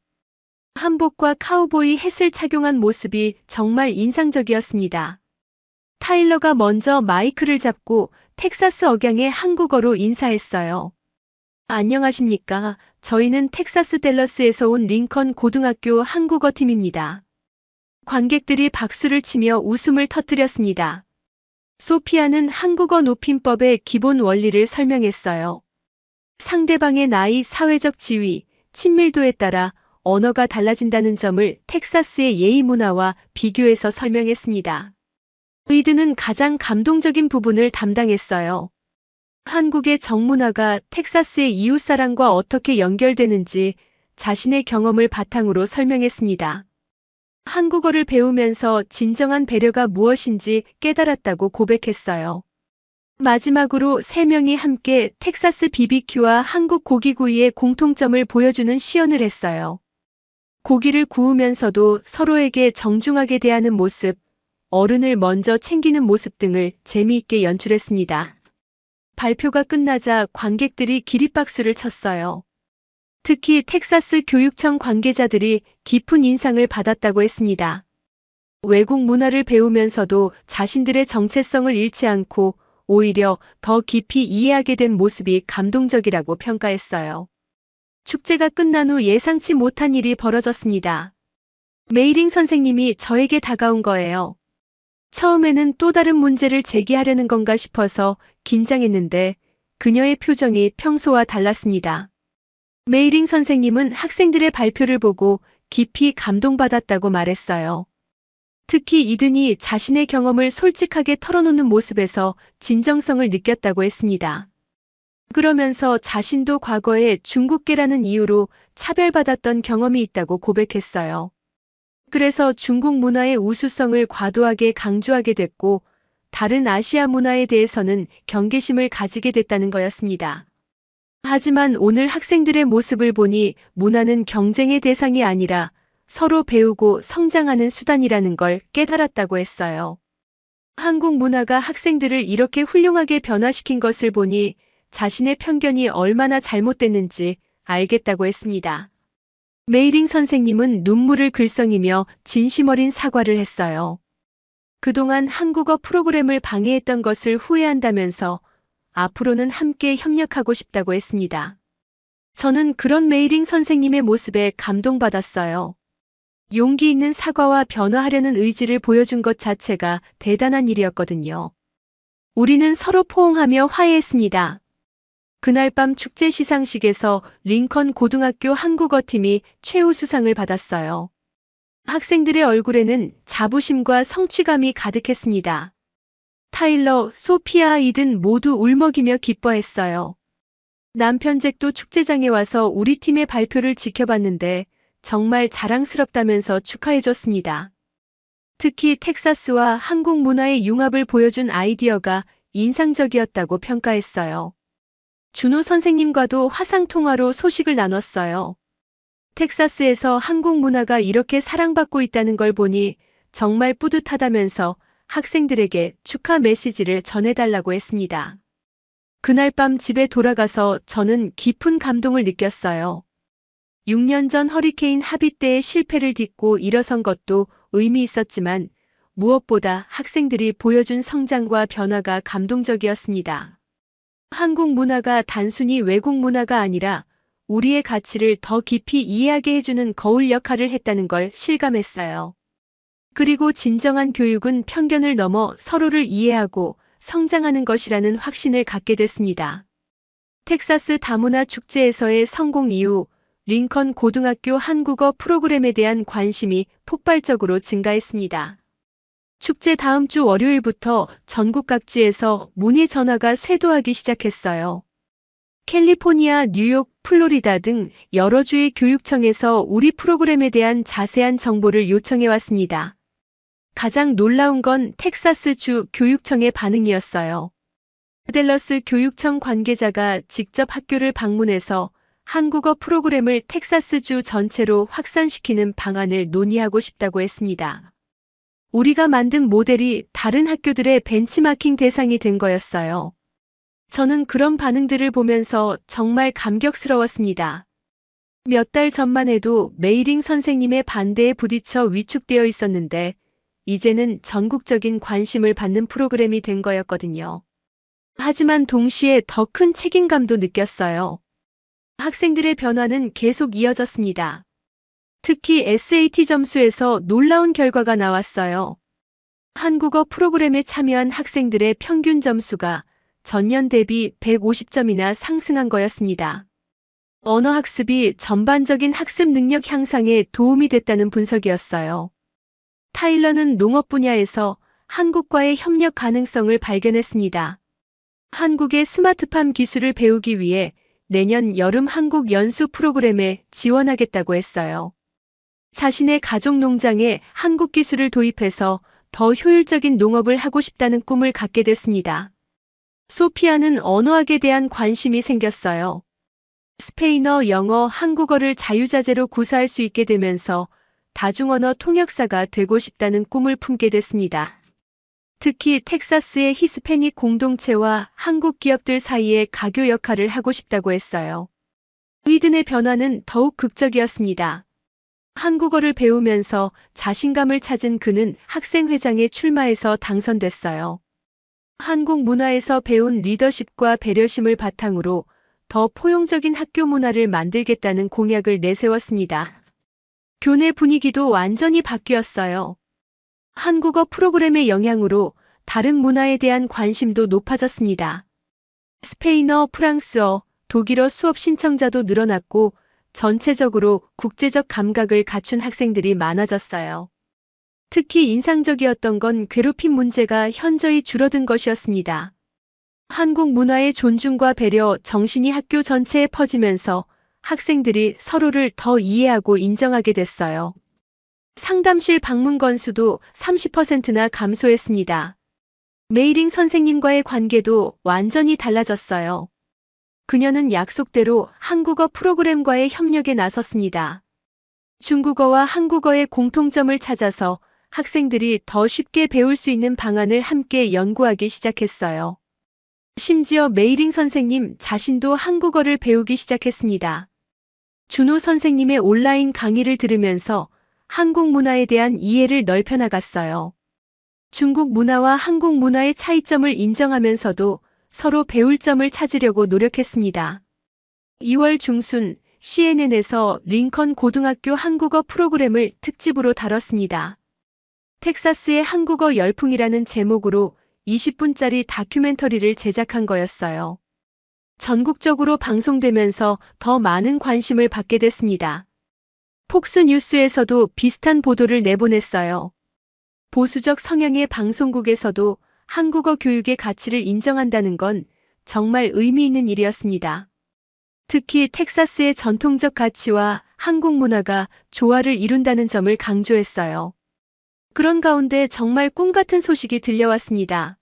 한복과 카우보이 햇을 착용한 모습이 정말 인상적이었습니다. 타일러가 먼저 마이크를 잡고 텍사스 억양의 한국어로 인사했어요. 안녕하십니까? 저희는 텍사스 댈러스에서 온 링컨 고등학교 한국어 팀입니다. 관객들이 박수를 치며 웃음을 터뜨렸습니다. 소피아는 한국어 높임법의 기본 원리를 설명했어요. 상대방의 나이, 사회적 지위, 친밀도에 따라 언어가 달라진다는 점을 텍사스의 예의 문화와 비교해서 설명했습니다. 위드는 가장 감동적인 부분을 담당했어요. 한국의 정문화가 텍사스의 이웃사랑과 어떻게 연결되는지 자신의 경험을 바탕으로 설명했습니다. 한국어를 배우면서 진정한 배려가 무엇인지 깨달았다고 고백했어요. 마지막으로 3명이 함께 텍사스 BBQ와 한국 고기구이의 공통점을 보여주는 시연을 했어요. 고기를 구우면서도 서로에게 정중하게 대하는 모습, 어른을 먼저 챙기는 모습 등을 재미있게 연출했습니다. 발표가 끝나자 관객들이 기립박수를 쳤어요. 특히 텍사스 교육청 관계자들이 깊은 인상을 받았다고 했습니다. 외국 문화를 배우면서도 자신들의 정체성을 잃지 않고 오히려 더 깊이 이해하게 된 모습이 감동적이라고 평가했어요. 축제가 끝난 후 예상치 못한 일이 벌어졌습니다. 메이링 선생님이 저에게 다가온 거예요. 처음에는 또 다른 문제를 제기하려는 건가 싶어서 긴장했는데 그녀의 표정이 평소와 달랐습니다. 메이링 선생님은 학생들의 발표를 보고 깊이 감동받았다고 말했어요. 특히 이든이 자신의 경험을 솔직하게 털어놓는 모습에서 진정성을 느꼈다고 했습니다. 그러면서 자신도 과거에 중국계라는 이유로 차별받았던 경험이 있다고 고백했어요. 그래서 중국 문화의 우수성을 과도하게 강조하게 됐고 다른 아시아 문화에 대해서는 경계심을 가지게 됐다는 거였습니다. 하지만 오늘 학생들의 모습을 보니 문화는 경쟁의 대상이 아니라 서로 배우고 성장하는 수단이라는 걸 깨달았다고 했어요. 한국 문화가 학생들을 이렇게 훌륭하게 변화시킨 것을 보니 자신의 편견이 얼마나 잘못됐는지 알겠다고 했습니다. 메이링 선생님은 눈물을 글썽이며 진심 어린 사과를 했어요. 그동안 한국어 프로그램을 방해했던 것을 후회한다면서 앞으로는 함께 협력하고 싶다고 했습니다. 저는 그런 메이링 선생님의 모습에 감동받았어요. 용기 있는 사과와 변화하려는 의지를 보여준 것 자체가 대단한 일이었거든요. 우리는 서로 포옹하며 화해했습니다. 그날 밤 축제 시상식에서 링컨 고등학교 한국어팀이 최우수상을 받았어요. 학생들의 얼굴에는 자부심과 성취감이 가득했습니다. 타일러, 소피아, 이든 모두 울먹이며 기뻐했어요. 남편 잭도 축제장에 와서 우리 팀의 발표를 지켜봤는데 정말 자랑스럽다면서 축하해줬습니다. 특히 텍사스와 한국 문화의 융합을 보여준 아이디어가 인상적이었다고 평가했어요. 준호 선생님과도 화상통화로 소식을 나눴어요. 텍사스에서 한국 문화가 이렇게 사랑받고 있다는 걸 보니 정말 뿌듯하다면서 학생들에게 축하 메시지를 전해달라고 했습니다. 그날 밤 집에 돌아가서 저는 깊은 감동을 느꼈어요. 6년 전 허리케인 하비 때의 실패를 딛고 일어선 것도 의미 있었지만 무엇보다 학생들이 보여준 성장과 변화가 감동적이었습니다. 한국 문화가 단순히 외국 문화가 아니라 우리의 가치를 더 깊이 이해하게 해주는 거울 역할을 했다는 걸 실감했어요. 그리고 진정한 교육은 편견을 넘어 서로를 이해하고 성장하는 것이라는 확신을 갖게 됐습니다. 텍사스 다문화 축제에서의 성공 이후 링컨 고등학교 한국어 프로그램에 대한 관심이 폭발적으로 증가했습니다. 축제 다음 주 월요일부터 전국 각지에서 문의 전화가 쇄도하기 시작했어요. 캘리포니아, 뉴욕, 플로리다 등 여러 주의 교육청에서 우리 프로그램에 대한 자세한 정보를 요청해 왔습니다. 가장 놀라운 건 텍사스주 교육청의 반응이었어요. 댈러스 교육청 관계자가 직접 학교를 방문해서 한국어 프로그램을 텍사스주 전체로 확산시키는 방안을 논의하고 싶다고 했습니다. 우리가 만든 모델이 다른 학교들의 벤치마킹 대상이 된 거였어요. 저는 그런 반응들을 보면서 정말 감격스러웠습니다. 몇 달 전만 해도 메이링 선생님의 반대에 부딪혀 위축되어 있었는데 이제는 전국적인 관심을 받는 프로그램이 된 거였거든요. 하지만 동시에 더 큰 책임감도 느꼈어요. 학생들의 변화는 계속 이어졌습니다. 특히 SAT 점수에서 놀라운 결과가 나왔어요. 한국어 프로그램에 참여한 학생들의 평균 점수가 전년 대비 150점이나 상승한 거였습니다. 언어학습이 전반적인 학습 능력 향상에 도움이 됐다는 분석이었어요. 타일러는 농업 분야에서 한국과의 협력 가능성을 발견했습니다. 한국의 스마트팜 기술을 배우기 위해 내년 여름 한국 연수 프로그램에 지원하겠다고 했어요. 자신의 가족 농장에 한국 기술을 도입해서 더 효율적인 농업을 하고 싶다는 꿈을 갖게 됐습니다. 소피아는 언어학에 대한 관심이 생겼어요. 스페인어, 영어, 한국어를 자유자재로 구사할 수 있게 되면서 다중언어 통역사가 되고 싶다는 꿈을 품게 됐습니다. 특히 텍사스의 히스패닉 공동체와 한국 기업들 사이의 가교 역할을 하고 싶다고 했어요. 이든의 변화는 더욱 극적이었습니다. 한국어를 배우면서 자신감을 찾은 그는 학생회장에 출마해서 당선됐어요. 한국 문화에서 배운 리더십과 배려심을 바탕으로 더 포용적인 학교 문화를 만들겠다는 공약을 내세웠습니다. 교내 분위기도 완전히 바뀌었어요. 한국어 프로그램의 영향으로 다른 문화에 대한 관심도 높아졌습니다. 스페인어, 프랑스어, 독일어 수업 신청자도 늘어났고 전체적으로 국제적 감각을 갖춘 학생들이 많아졌어요. 특히 인상적이었던 건 괴롭힘 문제가 현저히 줄어든 것이었습니다. 한국 문화의 존중과 배려 정신이 학교 전체에 퍼지면서 학생들이 서로를 더 이해하고 인정하게 됐어요. 상담실 방문 건수도 30%나 감소했습니다. 메이링 선생님과의 관계도 완전히 달라졌어요. 그녀는 약속대로 한국어 프로그램과의 협력에 나섰습니다. 중국어와 한국어의 공통점을 찾아서 학생들이 더 쉽게 배울 수 있는 방안을 함께 연구하기 시작했어요. 심지어 메이링 선생님 자신도 한국어를 배우기 시작했습니다. 준호 선생님의 온라인 강의를 들으면서 한국 문화에 대한 이해를 넓혀나갔어요. 중국 문화와 한국 문화의 차이점을 인정하면서도 서로 배울 점을 찾으려고 노력했습니다. 2월 중순 CNN에서 링컨 고등학교 한국어 프로그램을 특집으로 다뤘습니다. 텍사스의 한국어 열풍이라는 제목으로 20분짜리 다큐멘터리를 제작한 거였어요. 전국적으로 방송되면서 더 많은 관심을 받게 됐습니다. 폭스뉴스에서도 비슷한 보도를 내보냈어요. 보수적 성향의 방송국에서도 한국어 교육의 가치를 인정한다는 건 정말 의미 있는 일이었습니다. 특히 텍사스의 전통적 가치와 한국 문화가 조화를 이룬다는 점을 강조했어요. 그런 가운데 정말 꿈 같은 소식이 들려왔습니다.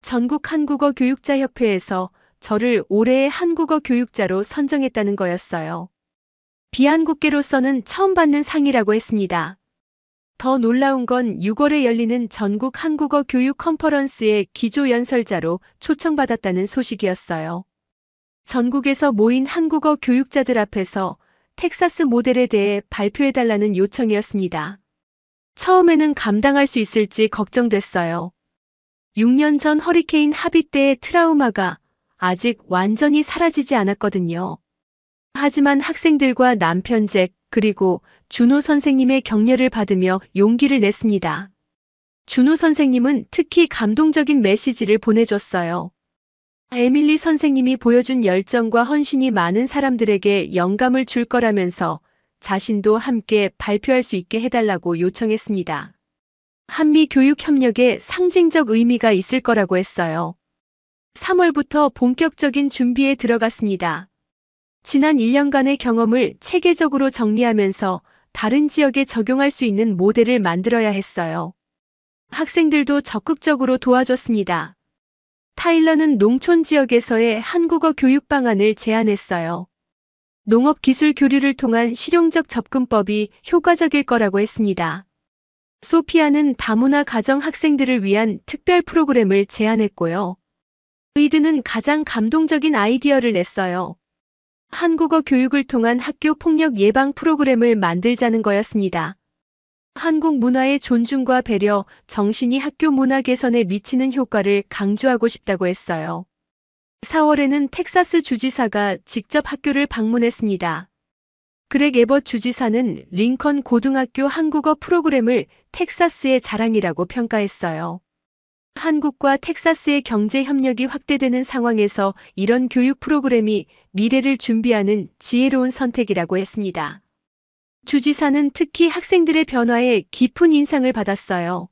전국 한국어 교육자 협회에서 저를 올해의 한국어 교육자로 선정했다는 거였어요. 비한국계로서는 처음 받는 상이라고 했습니다. 더 놀라운 건 6월에 열리는 전국 한국어 교육 컨퍼런스의 기조연설자로 초청받았다는 소식이었어요. 전국에서 모인 한국어 교육자들 앞에서 텍사스 모델에 대해 발표해달라는 요청이었습니다. 처음에는 감당할 수 있을지 걱정됐어요. 6년 전 허리케인 하비 때의 트라우마가 아직 완전히 사라지지 않았거든요. 하지만 학생들과 남편 잭 그리고 준호 선생님의 격려를 받으며 용기를 냈습니다. 준호 선생님은 특히 감동적인 메시지를 보내줬어요. 에밀리 선생님이 보여준 열정과 헌신이 많은 사람들에게 영감을 줄 거라면서 자신도 함께 발표할 수 있게 해달라고 요청했습니다. 한미 교육 협력에 상징적 의미가 있을 거라고 했어요. 3월부터 본격적인 준비에 들어갔습니다. 지난 1년간의 경험을 체계적으로 정리하면서 다른 지역에 적용할 수 있는 모델을 만들어야 했어요. 학생들도 적극적으로 도와줬습니다. 타일러는 농촌 지역에서의 한국어 교육 방안을 제안했어요. 농업기술 교류를 통한 실용적 접근법이 효과적일 거라고 했습니다. 소피아는 다문화 가정 학생들을 위한 특별 프로그램을 제안했고요. 의드는 가장 감동적인 아이디어를 냈어요. 한국어 교육을 통한 학교 폭력 예방 프로그램을 만들자는 거였습니다. 한국 문화의 존중과 배려, 정신이 학교 문화 개선에 미치는 효과를 강조하고 싶다고 했어요. 4월에는 텍사스 주지사가 직접 학교를 방문했습니다. 그렉 에벗 주지사는 링컨 고등학교 한국어 프로그램을 텍사스의 자랑이라고 평가했어요. 한국과 텍사스의 경제 협력이 확대되는 상황에서 이런 교육 프로그램이 미래를 준비하는 지혜로운 선택이라고 했습니다. 주지사는 특히 학생들의 변화에 깊은 인상을 받았어요.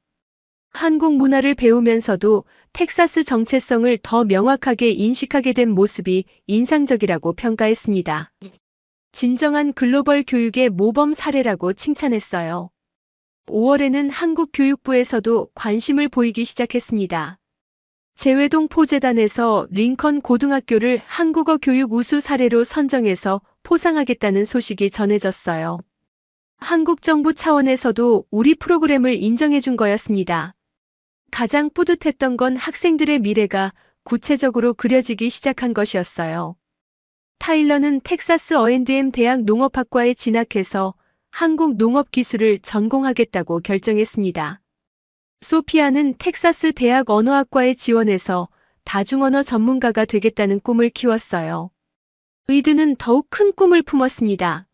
한국 문화를 배우면서도 텍사스 정체성을 더 명확하게 인식하게 된 모습이 인상적이라고 평가했습니다. 진정한 글로벌 교육의 모범 사례라고 칭찬했어요. 5월에는 한국 교육부에서도 관심을 보이기 시작했습니다. 재외동 포재단에서 링컨 고등학교를 한국어 교육 우수 사례로 선정해서 포상하겠다는 소식이 전해졌어요. 한국 정부 차원에서도 우리 프로그램을 인정해준 거였습니다. 가장 뿌듯했던 건 학생들의 미래가 구체적으로 그려지기 시작한 것이었어요. 타일러는 텍사스 어앤드엠 대학 농업학과에 진학해서 한국 농업 기술을 전공하겠다고 결정했습니다. 소피아는 텍사스 대학 언어학과에 지원해서 다중언어 전문가가 되겠다는 꿈을 키웠어요. 의드는 더욱 큰 꿈을 품었습니다.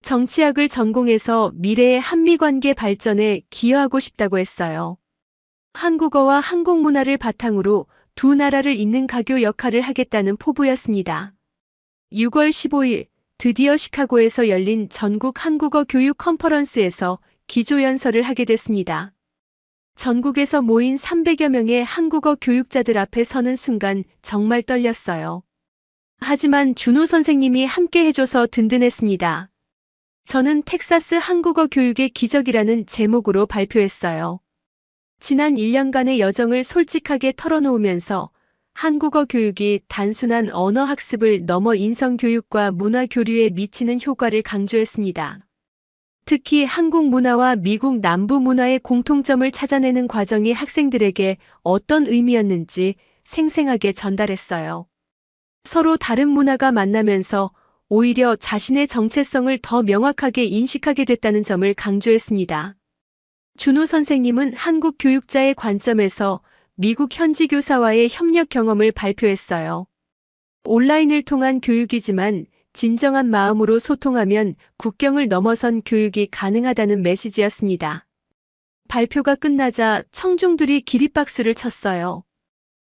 정치학을 전공해서 미래의 한미 관계 발전에 기여하고 싶다고 했어요. 한국어와 한국 문화를 바탕으로 두 나라를 잇는 가교 역할을 하겠다는 포부였습니다. 6월 15일 드디어 시카고에서 열린 전국 한국어 교육 컨퍼런스에서 기조연설을 하게 됐습니다. 전국에서 모인 300여 명의 한국어 교육자들 앞에 서는 순간 정말 떨렸어요. 하지만 준호 선생님이 함께 해줘서 든든했습니다. 저는 텍사스 한국어 교육의 기적이라는 제목으로 발표했어요. 지난 1년간의 여정을 솔직하게 털어놓으면서 한국어 교육이 단순한 언어 학습을 넘어 인성 교육과 문화 교류에 미치는 효과를 강조했습니다. 특히 한국 문화와 미국 남부 문화의 공통점을 찾아내는 과정이 학생들에게 어떤 의미였는지 생생하게 전달했어요. 서로 다른 문화가 만나면서 오히려 자신의 정체성을 더 명확하게 인식하게 됐다는 점을 강조했습니다. 준호 선생님은 한국 교육자의 관점에서 미국 현지 교사와의 협력 경험을 발표했어요. 온라인을 통한 교육이지만 진정한 마음으로 소통하면 국경을 넘어선 교육이 가능하다는 메시지였습니다. 발표가 끝나자 청중들이 기립박수를 쳤어요.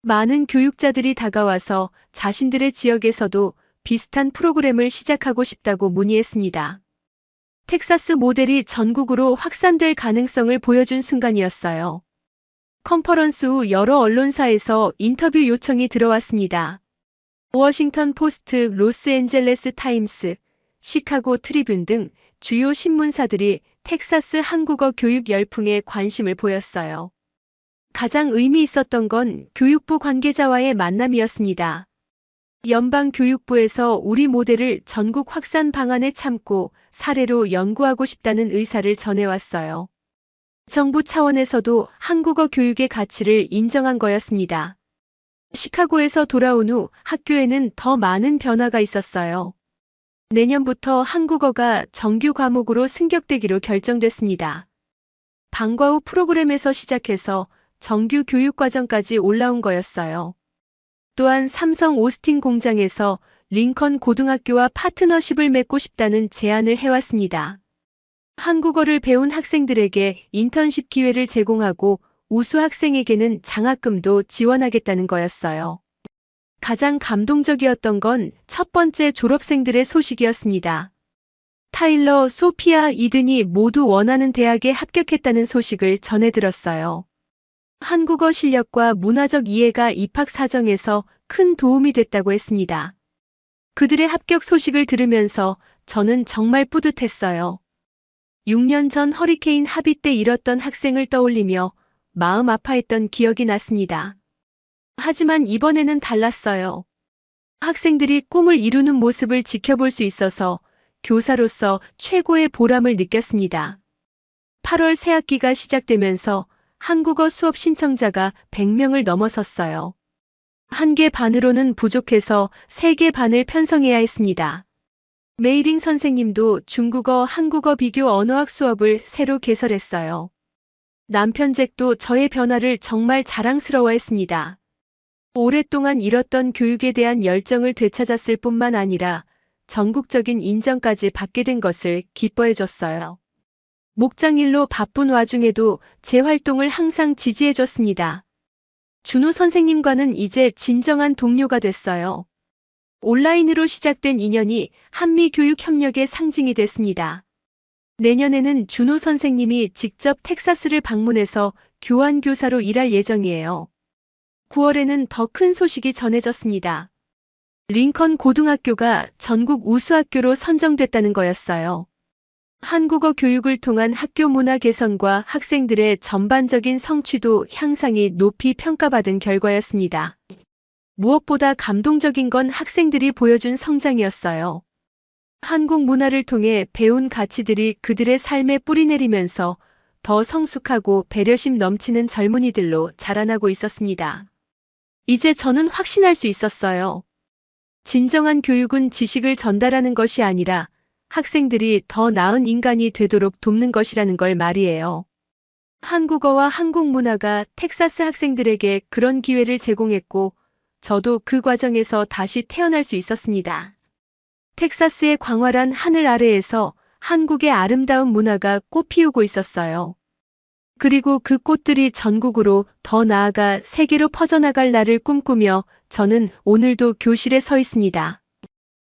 많은 교육자들이 다가와서 자신들의 지역에서도 비슷한 프로그램을 시작하고 싶다고 문의했습니다. 텍사스 모델이 전국으로 확산될 가능성을 보여준 순간이었어요. 컨퍼런스 후 여러 언론사에서 인터뷰 요청이 들어왔습니다. 워싱턴 포스트, 로스앤젤레스 타임스, 시카고 트리뷴 등 주요 신문사들이 텍사스 한국어 교육 열풍에 관심을 보였어요. 가장 의미 있었던 건 교육부 관계자와의 만남이었습니다. 연방교육부에서 우리 모델을 전국 확산 방안에 참고 사례로 연구하고 싶다는 의사를 전해왔어요. 정부 차원에서도 한국어 교육의 가치를 인정한 거였습니다. 시카고에서 돌아온 후 학교에는 더 많은 변화가 있었어요. 내년부터 한국어가 정규 과목으로 승격되기로 결정됐습니다. 방과 후 프로그램에서 시작해서 정규 교육과정까지 올라온 거였어요. 또한 삼성 오스틴 공장에서 링컨 고등학교와 파트너십을 맺고 싶다는 제안을 해왔습니다. 한국어를 배운 학생들에게 인턴십 기회를 제공하고 우수 학생에게는 장학금도 지원하겠다는 거였어요. 가장 감동적이었던 건 첫 번째 졸업생들의 소식이었습니다. 타일러, 소피아, 이든이 모두 원하는 대학에 합격했다는 소식을 전해 들었어요. 한국어 실력과 문화적 이해가 입학 사정에서 큰 도움이 됐다고 했습니다. 그들의 합격 소식을 들으면서 저는 정말 뿌듯했어요. 6년 전 허리케인 하비 때 잃었던 학생을 떠올리며 마음 아파했던 기억이 났습니다. 하지만 이번에는 달랐어요. 학생들이 꿈을 이루는 모습을 지켜볼 수 있어서 교사로서 최고의 보람을 느꼈습니다. 8월 새학기가 시작되면서 한국어 수업 신청자가 100명을 넘어섰어요. 1개 반으로는 부족해서 3개 반을 편성해야 했습니다. 메이링 선생님도 중국어, 한국어 비교 언어학 수업을 새로 개설했어요. 남편 잭도 저의 변화를 정말 자랑스러워했습니다. 오랫동안 잃었던 교육에 대한 열정을 되찾았을 뿐만 아니라 전국적인 인정까지 받게 된 것을 기뻐해줬어요. 목장일로 바쁜 와중에도 제 활동을 항상 지지해줬습니다. 준호 선생님과는 이제 진정한 동료가 됐어요. 온라인으로 시작된 인연이 한미 교육 협력의 상징이 됐습니다. 내년에는 준호 선생님이 직접 텍사스를 방문해서 교환교사로 일할 예정이에요. 9월에는 더 큰 소식이 전해졌습니다. 링컨 고등학교가 전국 우수학교로 선정됐다는 거였어요. 한국어 교육을 통한 학교 문화 개선과 학생들의 전반적인 성취도 향상이 높이 평가받은 결과였습니다. 무엇보다 감동적인 건 학생들이 보여준 성장이었어요. 한국 문화를 통해 배운 가치들이 그들의 삶에 뿌리내리면서 더 성숙하고 배려심 넘치는 젊은이들로 자라나고 있었습니다. 이제 저는 확신할 수 있었어요. 진정한 교육은 지식을 전달하는 것이 아니라 학생들이 더 나은 인간이 되도록 돕는 것이라는 걸 말이에요. 한국어와 한국 문화가 텍사스 학생들에게 그런 기회를 제공했고, 저도 그 과정에서 다시 태어날 수 있었습니다. 텍사스의 광활한 하늘 아래에서 한국의 아름다운 문화가 꽃피우고 있었어요. 그리고 그 꽃들이 전국으로 더 나아가 세계로 퍼져나갈 날을 꿈꾸며 저는 오늘도 교실에 서 있습니다.